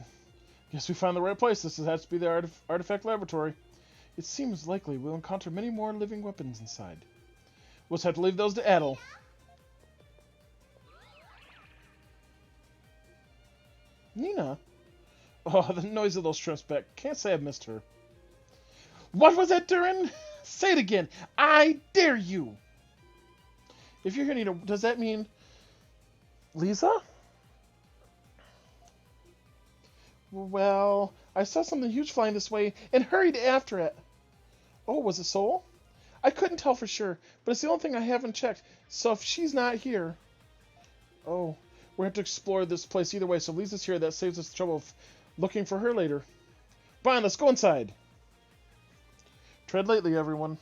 Guess we found the right place. This has to be the artifact laboratory. It seems likely we'll encounter many more living weapons inside. We'll just have to leave those to Adel. Nina? Oh, the noise of those shrimps back. Can't say I've missed her. What was that, Durin? Say it again. I dare you. If you're here, Nina, does that mean Lisa? Well, I saw something huge flying this way and hurried after it. Oh, was it Soul? I couldn't tell for sure, but it's the only thing I haven't checked, so if she's not here... Oh, we're going to have to explore this place either way, so if Lisa's here, that saves us the trouble of looking for her later. Fine, let's go inside. Tread lightly, everyone.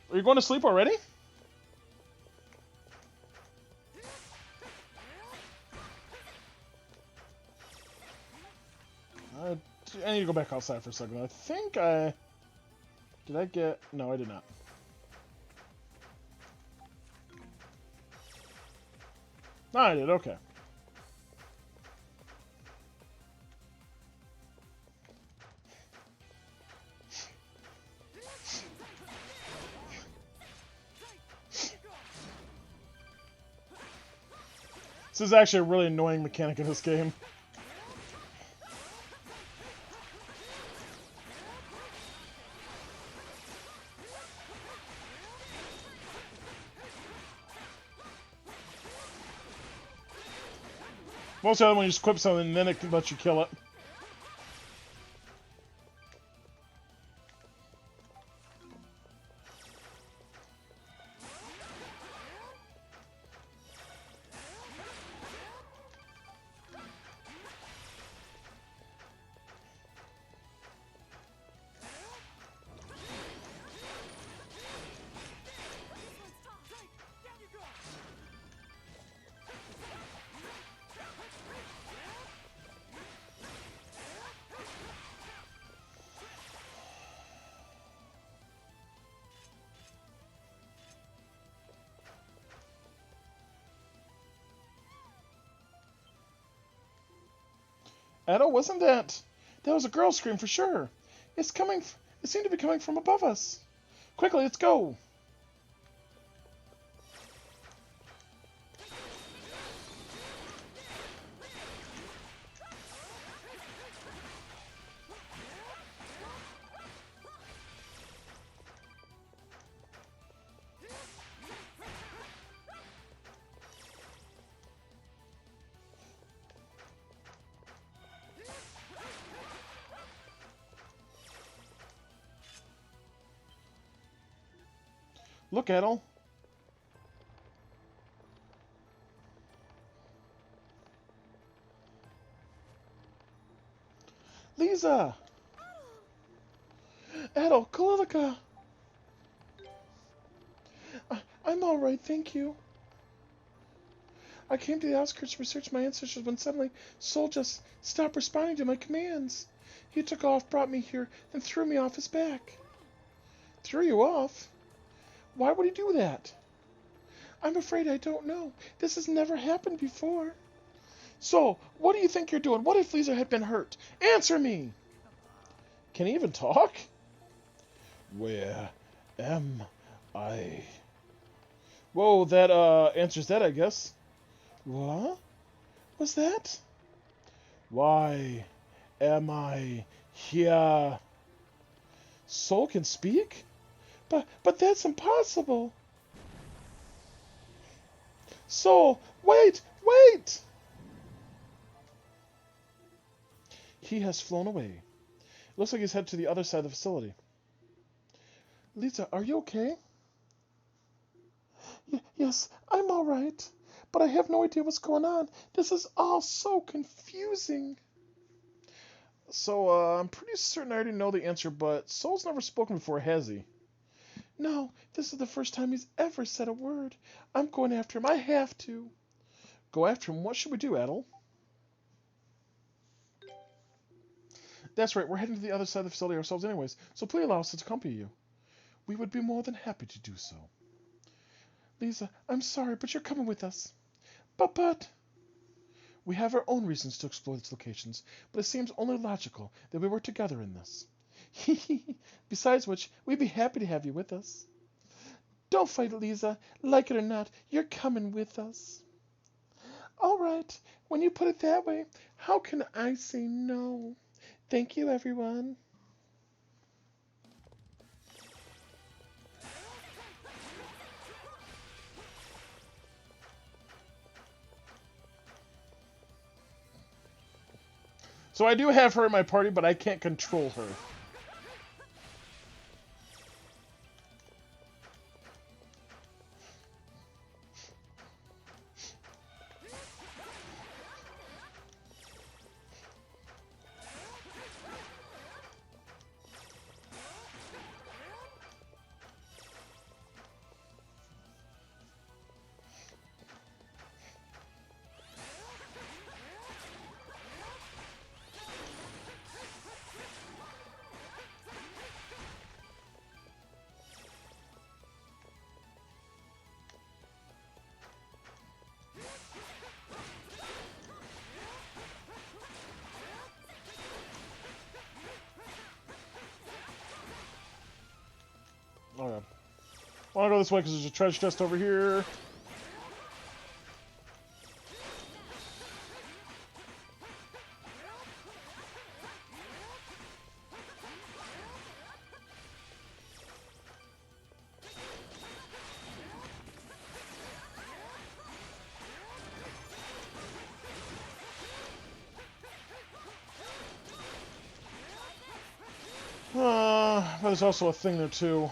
Are you going to sleep already? I need to go back outside for a second. I think I... Did I get... No, I did not. No, I did. Okay. This is actually a really annoying mechanic in this game. Most of the time when you just equip something, then it can let you kill it. Edo, wasn't that? That was a girl scream for sure. It's coming. It seemed to be coming from above us. Quickly, let's go. Look, Adel. Lisa! Adel, Kalilika! I'm alright, thank you. I came to the outskirts to research my ancestors when suddenly Sol just stopped responding to my commands. He took off, brought me here, then threw me off his back. Threw you off? Why would he do that? I'm afraid I don't know. This has never happened before. So, what do you think you're doing? What if Lisa had been hurt? Answer me! Can he even talk? Where am I? Whoa, that answers that, I guess. What was that? Why am I here? Soul can speak? But that's impossible. Soul, wait, wait! He has flown away. It looks like he's headed to the other side of the facility. Lisa, are you okay? Yes, I'm all right. But I have no idea what's going on. This is all so confusing. So, I'm pretty certain I already know the answer, but Soul's never spoken before, has he? No, this is the first time he's ever said a word. I'm going after him. I have to. Go after him? What should we do, Adel? That's right, we're heading to the other side of the facility ourselves anyways, so please allow us to accompany you. We would be more than happy to do so. Lisa, I'm sorry, but you're coming with us. But... We have our own reasons to explore these locations, but it seems only logical that we work together in this. Besides which, we'd be happy to have you with us. Don't fight it, Lisa. Like it or not, you're coming with us. All right, when you put it that way, how can I say no? Thank you, everyone. So I do have her in my party, but I can't control her. Okay. I want to go this way because there's a treasure chest over here. But there's also a thing there too.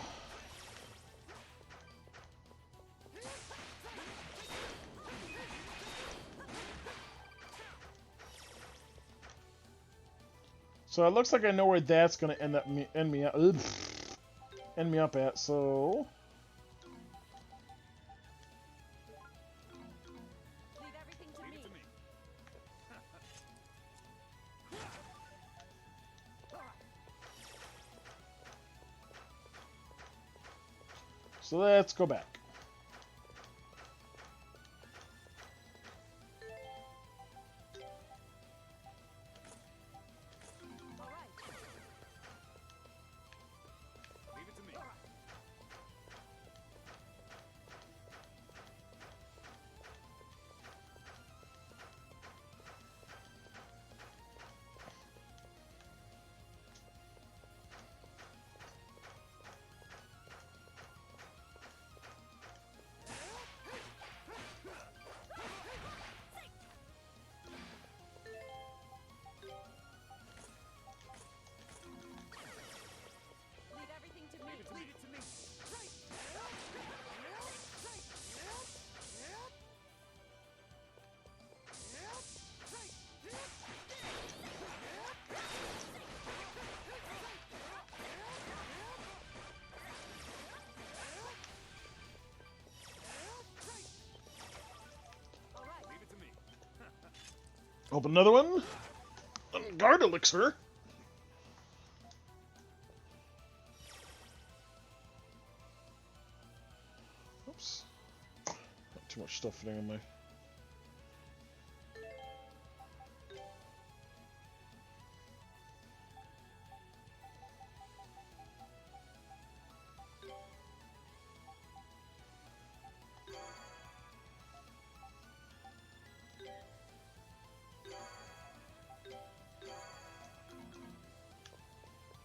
So it looks like I know where that's gonna end me up at. So Leave everything to me. let's go back. All right. Leave it to me. Open another one. Guard elixir. Oops. Not too much stuff there in my.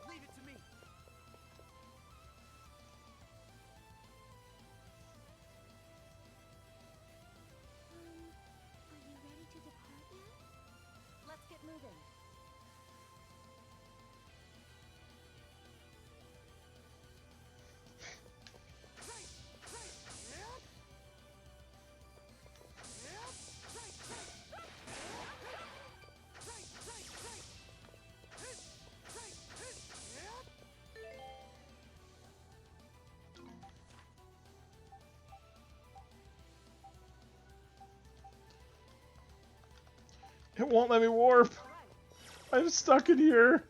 Leave it to me. Are you ready to depart yet? Let's get moving. It won't let me warp. All right. I'm stuck in here.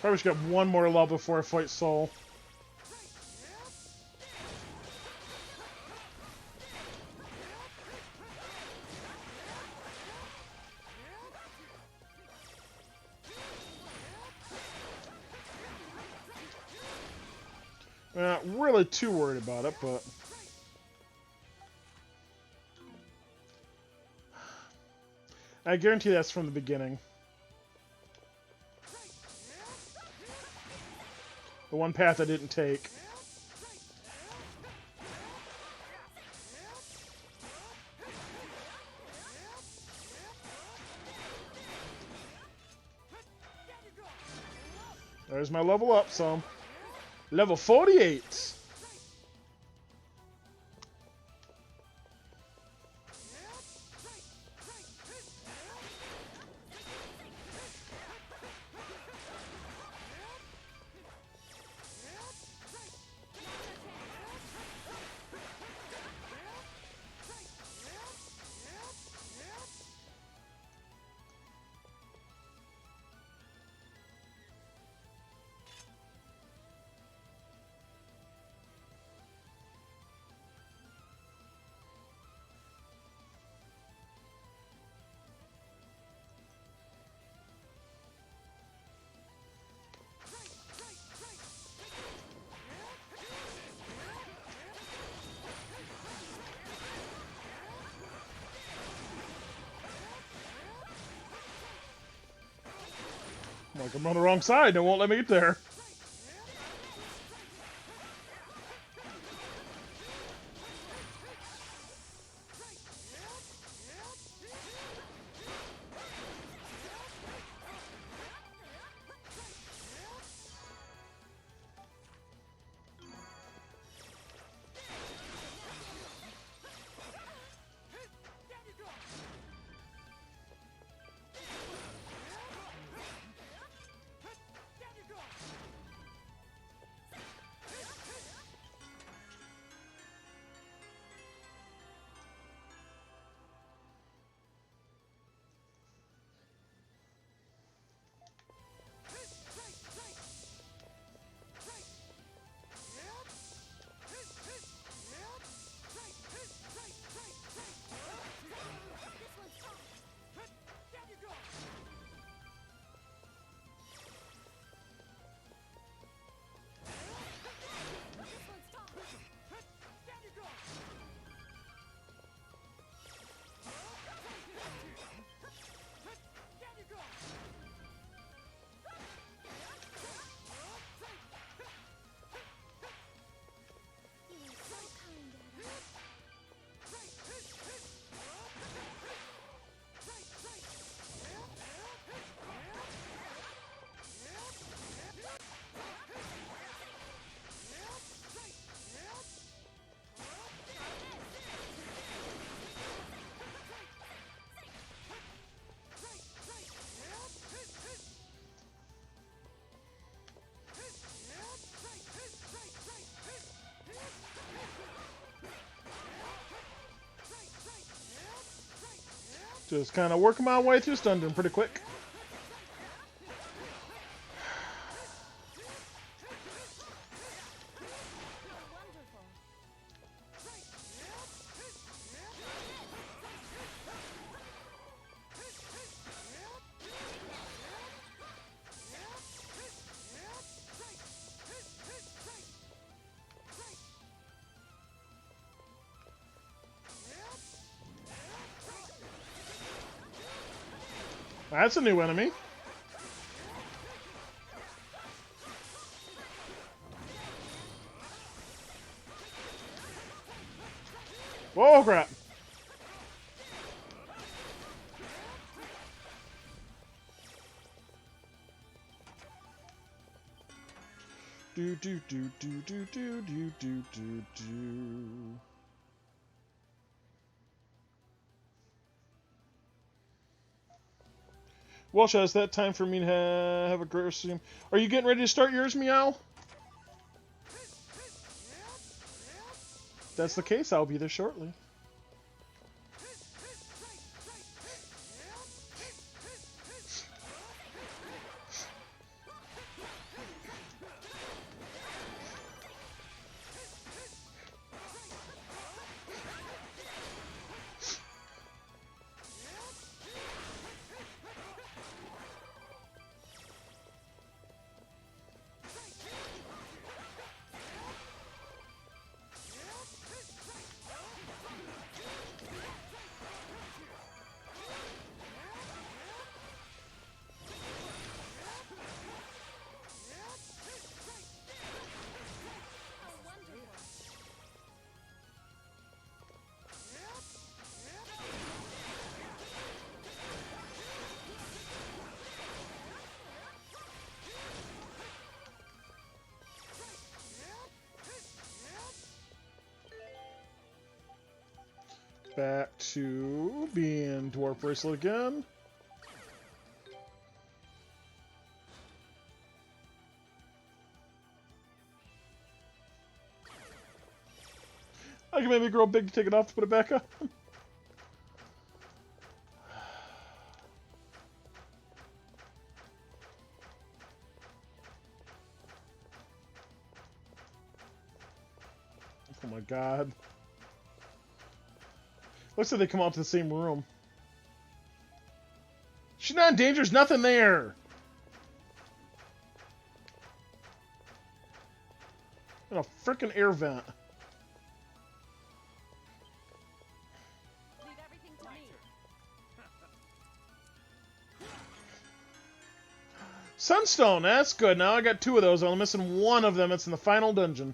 Probably should get one more level before I fight Soul. I'm not really too worried about it, but I guarantee that's from the beginning. The one path I didn't take. There's my level up, so level 48. Like I'm on the wrong side, it won't let me get there. Just kind of working my way through stun pretty quick. That's a new enemy. Whoa, crap. Do do do do do do do do do do. Well, Shaz, that time for me to have a great stream. Are you getting ready to start yours, Meow? If that's the case, I'll be there shortly. Back to being Dwarf Bracelet again. I can maybe grow big to take it off to put it back up. Oh my god. Looks like they come out to the same room. She's not in danger, there's nothing there! In a frickin' air vent. Leave everything to me. Sunstone, that's good. Now I got 2 of those. I'm missing 1 of them. It's in the final dungeon.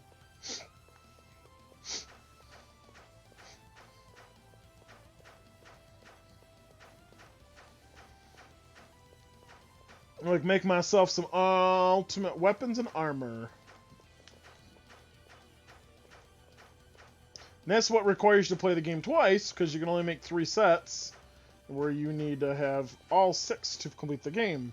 Like, make myself some ultimate weapons and armor. And that's what requires you to play the game twice, because you can only make 3 sets, where you need to have all 6 to complete the game.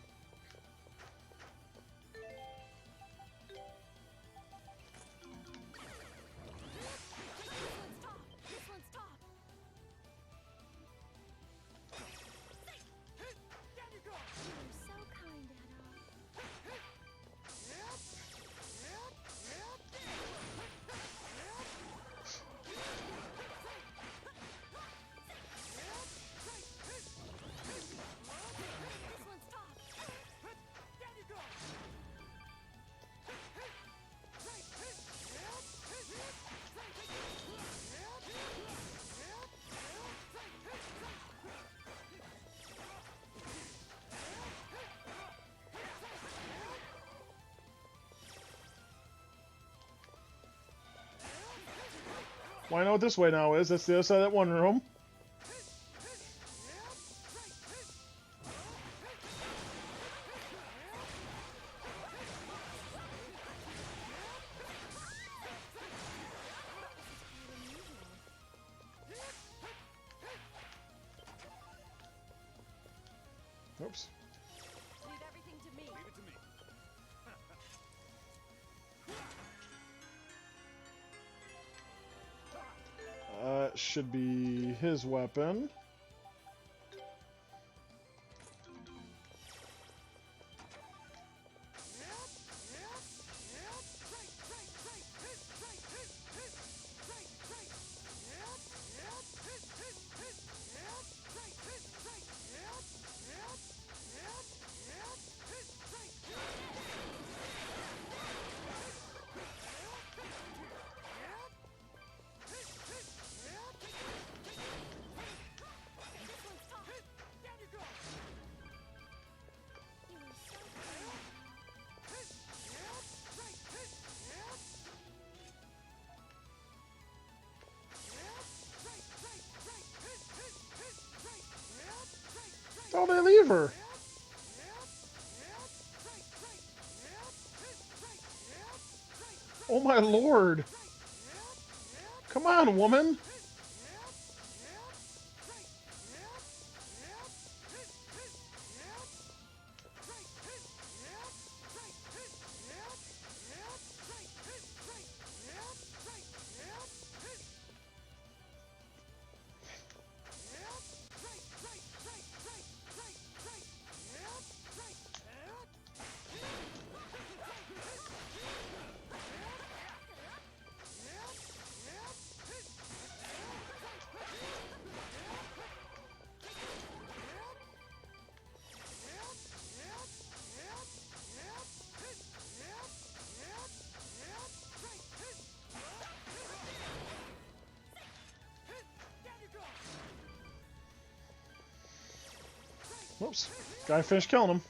Well, I know what this way now is. That's the other side of that one room. Oops. Leave everything to me. Leave it to me. Should be his weapon. her. Oh my lord. Come on, woman. Whoops. Guy finished killing him.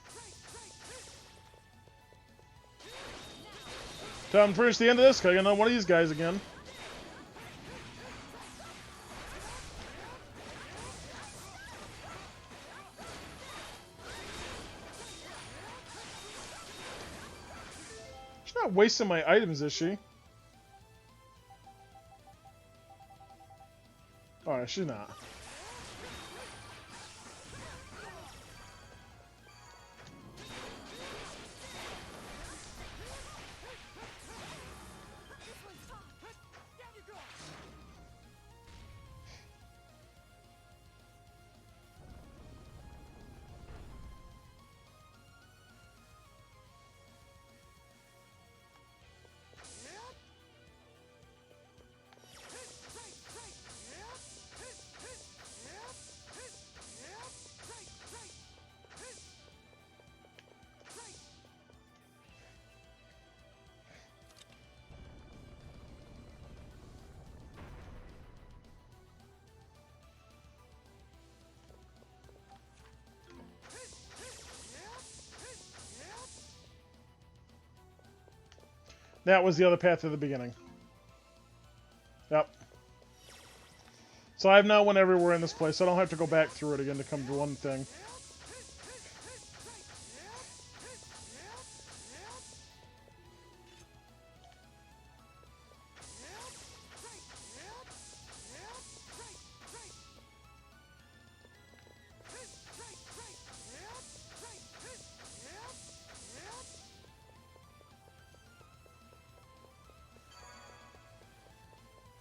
Time to finish the end of this, because I got one of these guys again. She's not wasting my items, is she? Alright, she's not. That was the other path at the beginning. Yep. So I've now went everywhere in this place, so I don't have to go back through it again to come to one thing.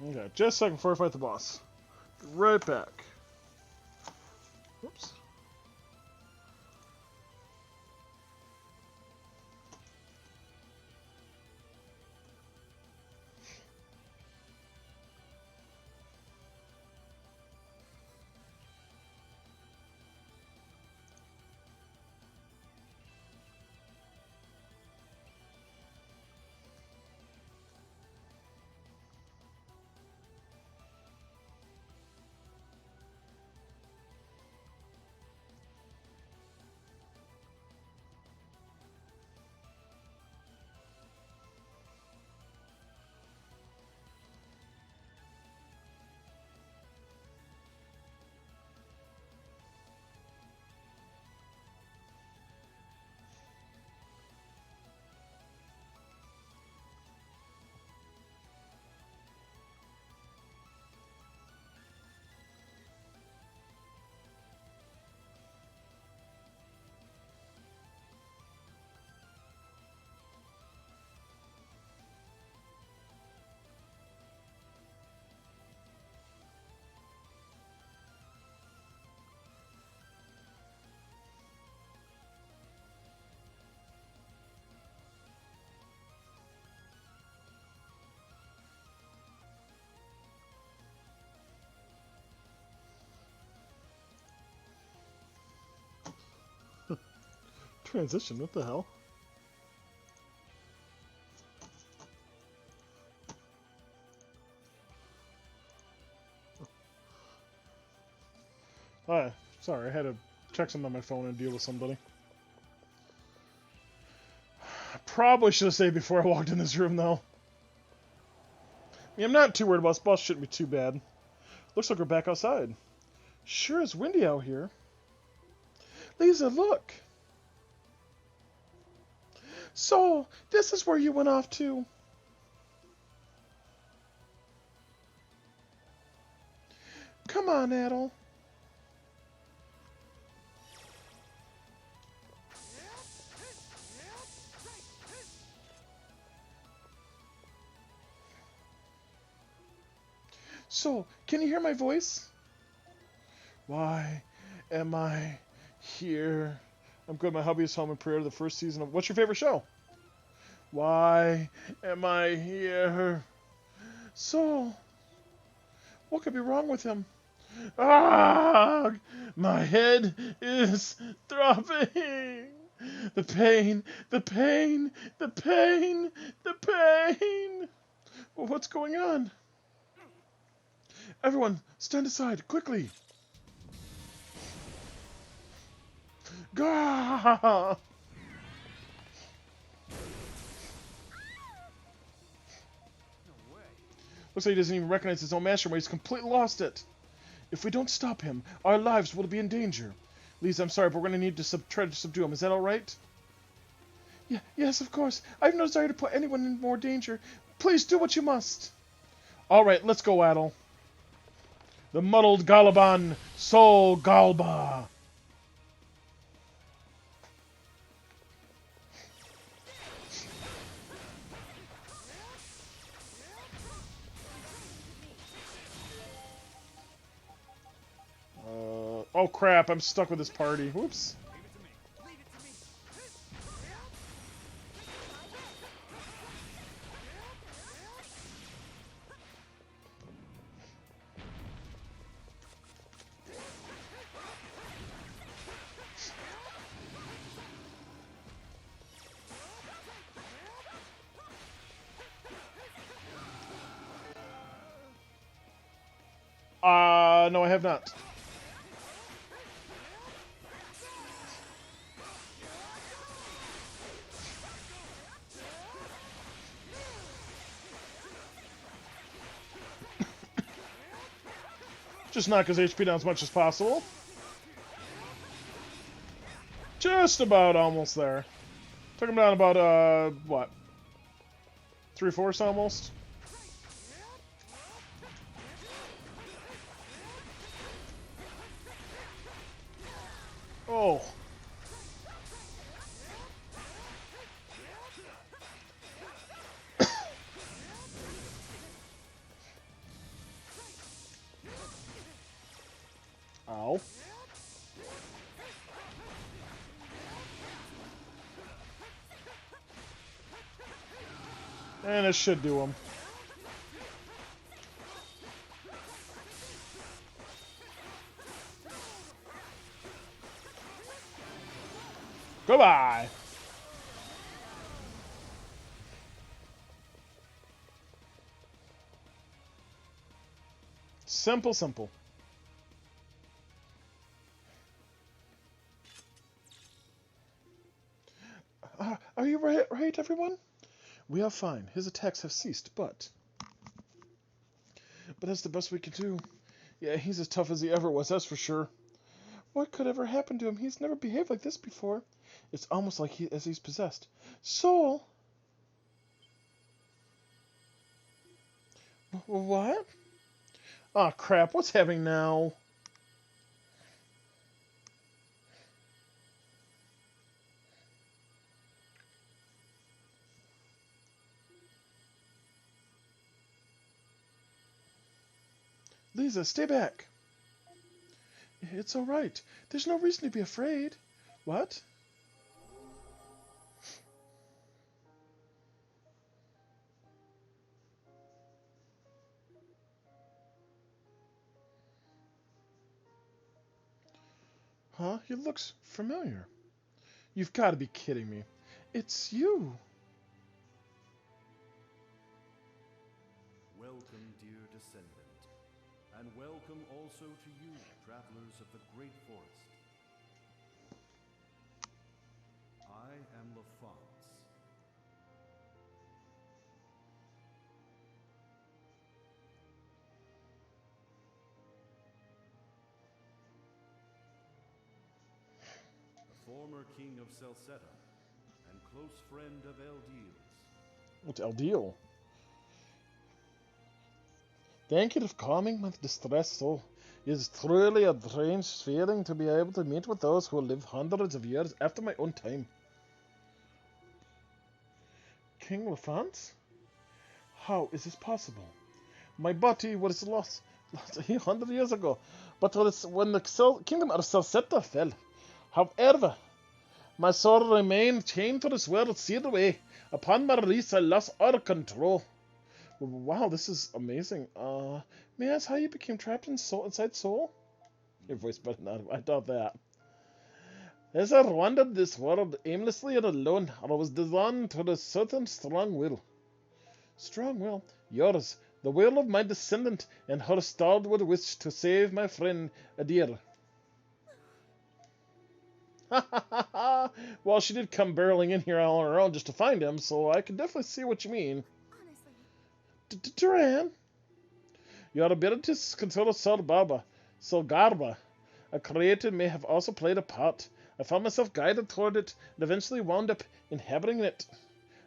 Okay, just a second before I fight the boss. Right back. Oops. Transition, what the hell? Hi, sorry, I had to check something on my phone and deal with somebody. I probably should have saved before I walked in this room, though. I mean, I'm not too worried about this boss, shouldn't be too bad. Looks like we're back outside. Sure is windy out here. Lisa, look. So, this is where you went off to. Come on, Adel. So, can you hear my voice? Why am I here? I'm good. My hubby is home in prayer to the first season of... What's your favorite show? Why am I here? So, what could be wrong with him? Ah! My head is throbbing. The pain, the pain, the pain, the pain. Well, what's going on? Everyone, stand aside, quickly. Gah! No way. Looks like he doesn't even recognize his own master, but he's completely lost it. If we don't stop him, our lives will be in danger. Lisa, I'm sorry, but we're going to need to try to subdue him. Is that all right? Yeah, yes, of course. I have no desire to put anyone in more danger. Please do what you must. All right, let's go, Adel. The muddled Galaban, Sol Galba. Oh crap, I'm stuck with this party. Whoops. Leave it to me. Leave it to me. No, I have not. Just knock his HP down as much as possible. Just about almost there. Took him down about, what? 3/4 almost? Oh. Ow. And it should do him. Goodbye. Simple, simple. Are you right, everyone? We are fine. His attacks have ceased, but that's the best we can do. Yeah, he's as tough as he ever was, that's for sure. What could ever happen to him? He's never behaved like this before. It's almost like he's possessed. Soul? What? Aw, crap. What's happening now? Lisa, stay back. It's all right. There's no reason to be afraid. What? Huh? He looks familiar. You've got to be kidding me. It's you. Welcome, dear descendant, and welcome also to you, travelers of the Great Forest. I am LaFonce. former king of Celceta and close friend of Eldiel's. What's Eldiel? Thank you for calming my distressed soul. It is truly a strange feeling to be able to meet with those who live hundreds of years after my own time. King Lefant? How is this possible? My body was lost 100 years ago, but when the kingdom of Celceta fell. However, my soul remained chained to this world sealed away. Upon my release, I lost all control. Wow, this is amazing. May I ask how you became trapped inside Soul? Your voice better not. I doubt that. As I wandered this world aimlessly and alone, I was drawn to a certain strong will. Strong will? Yours. The will of my descendant and her stalwart wish to save my friend Adir. Well, she did come barreling in here all on her own just to find him, so I can definitely see what you mean. Duran, your ability to control Solgarba, a creator, may have also played a part. I found myself guided toward it and eventually wound up inhabiting it.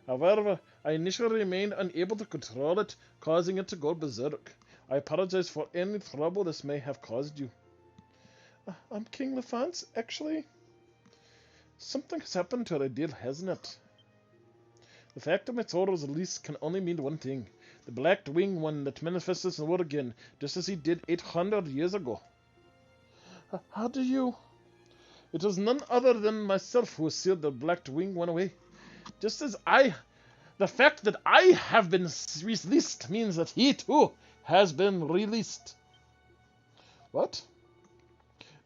However, I initially remained unable to control it, causing it to go berserk. I apologize for any trouble this may have caused you. I'm King Lefance, actually. Something has happened to Adil, hasn't it? The fact that my soul was released can only mean one thing. The Black Wing One that manifests in the world again, just as he did 800 years ago. How do you... It was none other than myself who sealed the Black Wing One away. Just as the fact that I have been released means that he too has been released. What?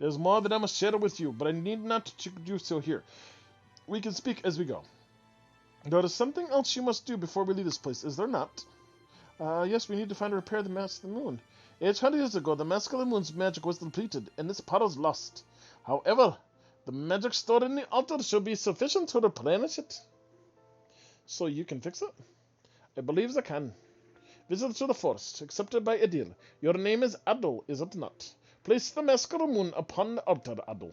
There's more that I must share with you, but I need not do so here. We can speak as we go. There is something else you must do before we leave this place, is there not? Yes, we need to find and repair the Mask of the Moon. 800 years ago, the Mask of the Moon's magic was depleted, and its power was lost. However, the magic stored in the altar should be sufficient to replenish it. So you can fix it? I believe I can. Visit to the forest, accepted by Adil. Your name is Adil, is it not? Place the Mask of the Moon upon the altar, Adil.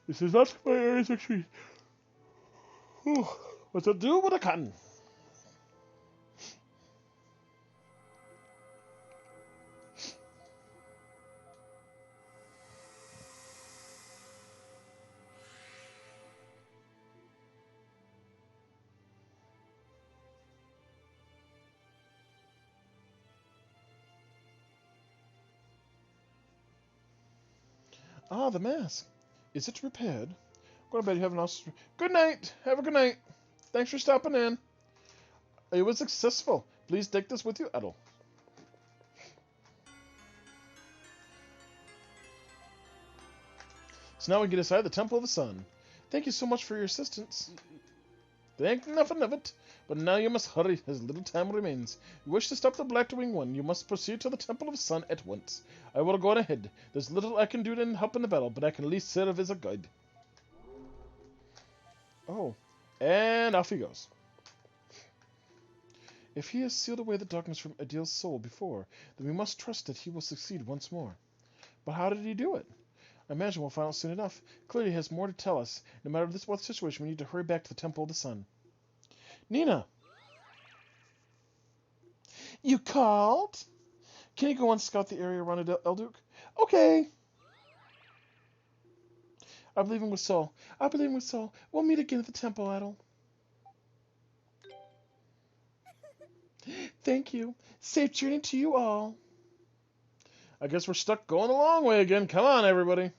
This is not my area of expertise. But I'll do what I can. Ah, the mask. Is it repaired? Go to bed. You have an awesome... Good night. Have a good night. Thanks for stopping in. It was successful. Please take this with you, Edel. So now we get inside the Temple of the Sun. Thank you so much for your assistance. Thank nothing of it. But now you must hurry, as little time remains. You wish to stop the Black Wing One, you must proceed to the Temple of the Sun at once. I will go on ahead. There's little I can do to help in the battle, but I can at least serve as a guide. Oh, and off he goes. If he has sealed away the darkness from Adil's soul before, then we must trust that he will succeed once more. But how did he do it? I imagine we'll find out soon enough. Clearly he has more to tell us. No matter what situation, we need to hurry back to the Temple of the Sun. Nina! You called? Can you go and scout the area around Elduke? Okay. I'm leaving with Sol. I'll be leaving with Sol. We'll meet again at the temple, Adel. Thank you. Safe journey to you all. I guess we're stuck going the long way again. Come on, everybody.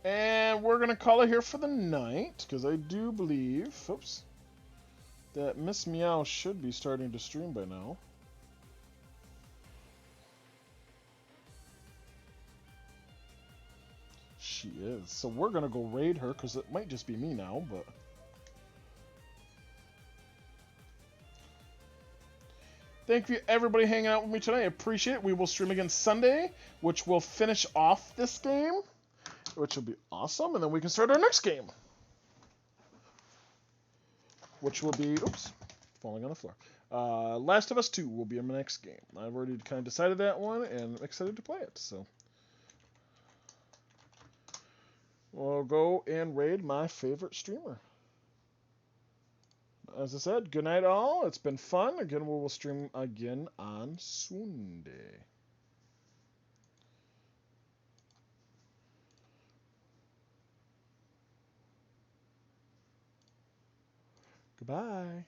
And we're going to call it here for the night, because I do believe, oops, that Miss Meow should be starting to stream by now. She is. So we're going to go raid her, because it might just be me now, but... Thank you, everybody, hanging out with me tonight. I appreciate it. We will stream again Sunday, which will finish off this game, which will be awesome. And then we can start our next game, which will be, oops, falling on the floor. Last of Us 2 will be my next game. I've already kind of decided that one, and I'm excited to play it. So we'll go and raid my favorite streamer. As I said, good night all. It's been fun. Again, we will stream again on Sunday. Goodbye.